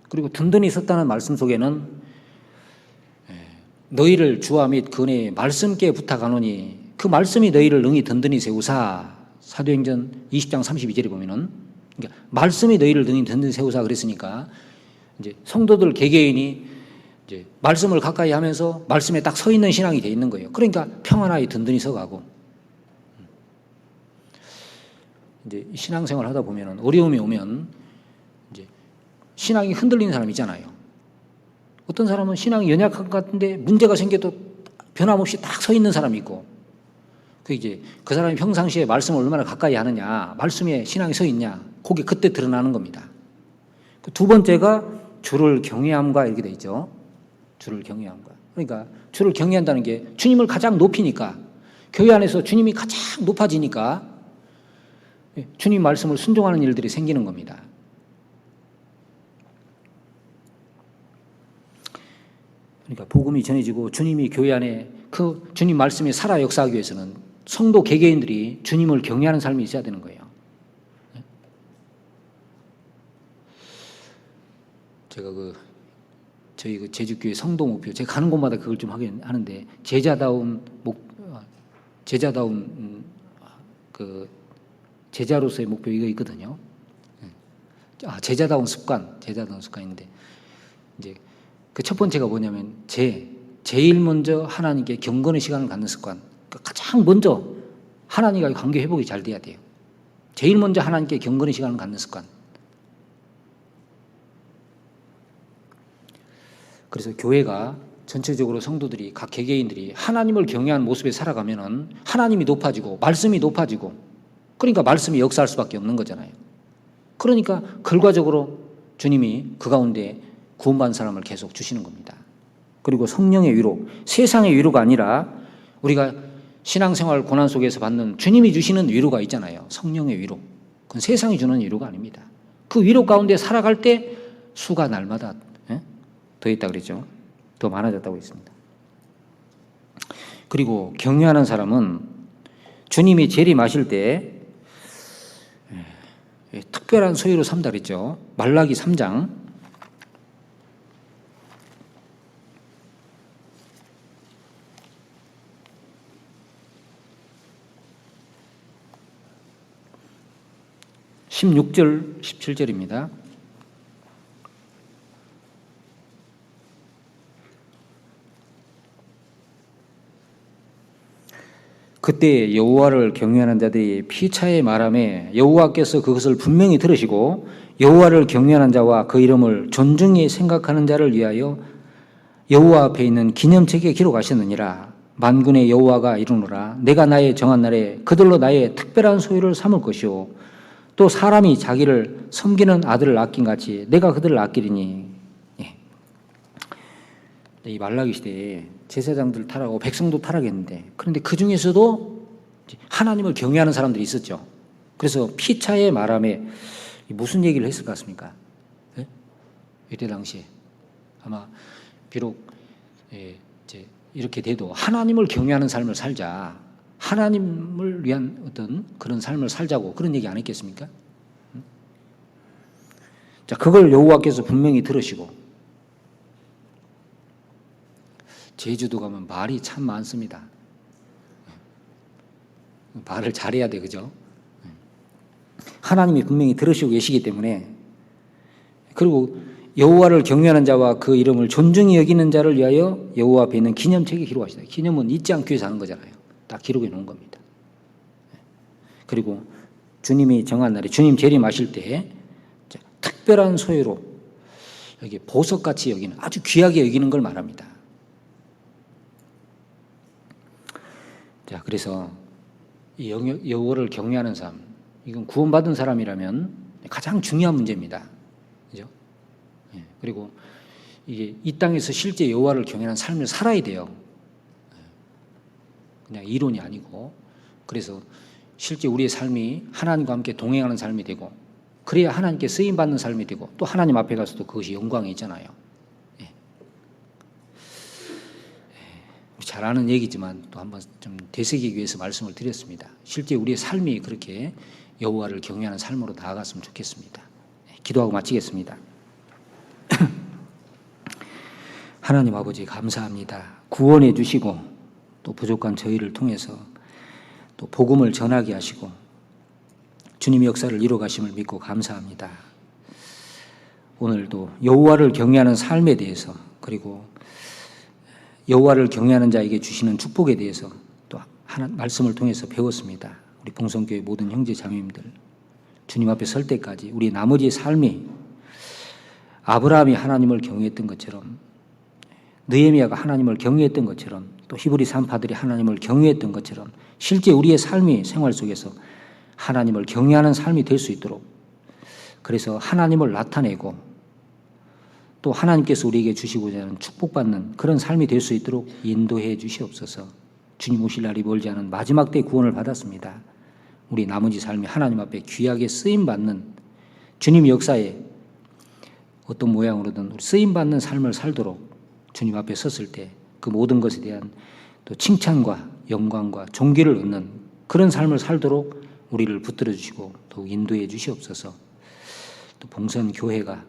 그리고 든든히 섰다는 말씀 속에는 너희를 주와 및 그 은혜의 말씀께 부탁하노니 그 말씀이 너희를 능히 든든히 세우사. 사도행전 20장 32절에 보면은, 그러니까 말씀이 너희를 능히 든든히 세우사 그랬으니까 이제 성도들 개개인이 이제 말씀을 가까이 하면서 말씀에 딱 서 있는 신앙이 돼 있는 거예요. 그러니까 평안하게 든든히 서가고, 이제 신앙생활 하다 보면은 어려움이 오면 이제 신앙이 흔들리는 사람 있잖아요. 어떤 사람은 신앙이 연약한 것 같은데 문제가 생겨도 변함없이 딱 서 있는 사람이 있고, 그 이제 그 사람이 평상시에 말씀을 얼마나 가까이 하느냐, 말씀에 신앙이 서 있냐, 그게 그때 드러나는 겁니다. 두 번째가 주를 경외함과 이렇게 돼 있죠. 주를 경외함과. 그러니까 주를 경외한다는 게 주님을 가장 높이니까, 교회 안에서 주님이 가장 높아지니까 주님 말씀을 순종하는 일들이 생기는 겁니다. 그러니까 복음이 전해지고 주님이 교회 안에 그 주님 말씀에 살아 역사하기 위해서는 성도 개개인들이 주님을 경외하는 삶이 있어야 되는 거예요. 제가 저희 제주교회 성도 목표, 제가 가는 곳마다 그걸 좀 하긴 하는데, 제자다운 그 제자로서의 목표 이거 있거든요. 제자다운 습관인데, 이제 그 첫 번째가 뭐냐면 제일 먼저 하나님께 경건의 시간을 갖는 습관. 그러니까 가장 먼저 하나님과의 관계 회복이 잘 돼야 돼요. 제일 먼저 하나님께 경건의 시간을 갖는 습관. 그래서 교회가 전체적으로 성도들이, 각 개개인들이 하나님을 경외하는 모습에 살아가면은 하나님이 높아지고 말씀이 높아지고, 그러니까 말씀이 역사할 수밖에 없는 거잖아요. 그러니까 결과적으로 주님이 그 가운데 구원받은 사람을 계속 주시는 겁니다. 그리고 성령의 위로, 세상의 위로가 아니라 우리가 신앙생활 고난 속에서 받는 주님이 주시는 위로가 있잖아요. 성령의 위로. 그건 세상이 주는 위로가 아닙니다. 그 위로 가운데 살아갈 때 수가 날마다 더 있다 그랬죠. 더 많아졌다고 했습니다. 그리고 경외하는 사람은 주님이 재림하실 때 특별한 소유로 삼다 그랬죠. 말라기 3장 16절 17절입니다. 그때 여호와를 경외하는 자들이 피차에 말하매 여호와께서 그것을 분명히 들으시고 여호와를 경외하는 자와 그 이름을 존중히 생각하는 자를 위하여 여호와 앞에 있는 기념책에 기록하셨느니라. 만군의 여호와가 이르노라. 내가 나의 정한 날에 그들로 나의 특별한 소유를 삼을 것이요 또 사람이 자기를 섬기는 아들을 아낀 같이 내가 그들을 아끼리니. 이 말라기 시대에 제사장들 타락하고 백성도 타락했는데, 그런데 그 중에서도 하나님을 경외하는 사람들이 있었죠. 그래서 피차의 말함에 무슨 얘기를 했을 것 같습니까? 이때 당시에 아마 비록 이제 이렇게 돼도 하나님을 경외하는 삶을 살자, 하나님을 위한 어떤 그런 삶을 살자고 그런 얘기 안 했겠습니까? 자, 그걸 여호와께서 분명히 들으시고, 제주도 가면 말이 참 많습니다. 말을 잘해야 돼, 그죠? 하나님이 분명히 들으시고 계시기 때문에, 그리고 여호와를 경외하는 자와 그 이름을 존중히 여기는 자를 위하여 여호와 앞에 있는 기념책에 기록하시다. 기념은 잊지 않기 위해서 하는 거잖아요. 딱 기록해 놓은 겁니다. 그리고 주님이 정한 날에 주님 재림하실 때 특별한 소유로 여기 보석같이 여기는, 아주 귀하게 여기는 걸 말합니다. 자, 그래서 이 여호와를 경외하는 삶, 이건 구원받은 사람이라면 가장 중요한 문제입니다. 그죠? 그리고 이게 이 땅에서 실제 여호와를 경외하는 삶을 살아야 돼요. 그냥 이론이 아니고. 그래서 실제 우리의 삶이 하나님과 함께 동행하는 삶이 되고, 그래야 하나님께 쓰임 받는 삶이 되고, 또 하나님 앞에 가서도 그것이 영광이 있잖아요. 잘 아는 얘기지만 또 한번 좀 되새기기 위해서 말씀을 드렸습니다. 실제 우리의 삶이 그렇게 여호와를 경외하는 삶으로 나아갔으면 좋겠습니다. 기도하고 마치겠습니다. 하나님 아버지 감사합니다. 구원해 주시고 또 부족한 저희를 통해서 또 복음을 전하게 하시고 주님의 역사를 이루어가심을 믿고 감사합니다. 오늘도 여호와를 경외하는 삶에 대해서, 그리고 여호와를 경외하는 자에게 주시는 축복에 대해서 또 말씀을 통해서 배웠습니다. 우리 봉성교회 모든 형제 자매님들, 주님 앞에 설 때까지 우리 나머지 삶이 아브라함이 하나님을 경외했던 것처럼, 느헤미야가 하나님을 경외했던 것처럼, 또 히브리 산파들이 하나님을 경외했던 것처럼 실제 우리의 삶이 생활 속에서 하나님을 경외하는 삶이 될 수 있도록, 그래서 하나님을 나타내고 또 하나님께서 우리에게 주시고자 하는 축복받는 그런 삶이 될 수 있도록 인도해 주시옵소서. 주님 오실 날이 멀지 않은 마지막 때 구원을 받았습니다. 우리 나머지 삶이 하나님 앞에 귀하게 쓰임받는, 주님 역사에 어떤 모양으로든 쓰임받는 삶을 살도록 주님 앞에 섰을 때 그 모든 것에 대한 또 칭찬과 영광과 존귀를 얻는 그런 삶을 살도록 우리를 붙들어 주시고 더욱 인도해 주시옵소서. 또 봉선교회가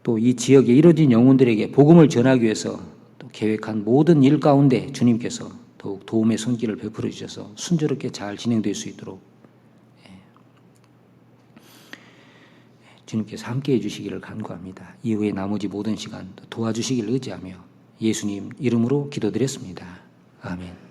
또 이 지역에 이루어진 영혼들에게 복음을 전하기 위해서 또 계획한 모든 일 가운데 주님께서 더욱 도움의 손길을 베풀어 주셔서 순조롭게 잘 진행될 수 있도록 주님께서 함께해 주시기를 간구합니다. 이후에 나머지 모든 시간 도와주시기를 의지하며 예수님 이름으로 기도드렸습니다. 아멘.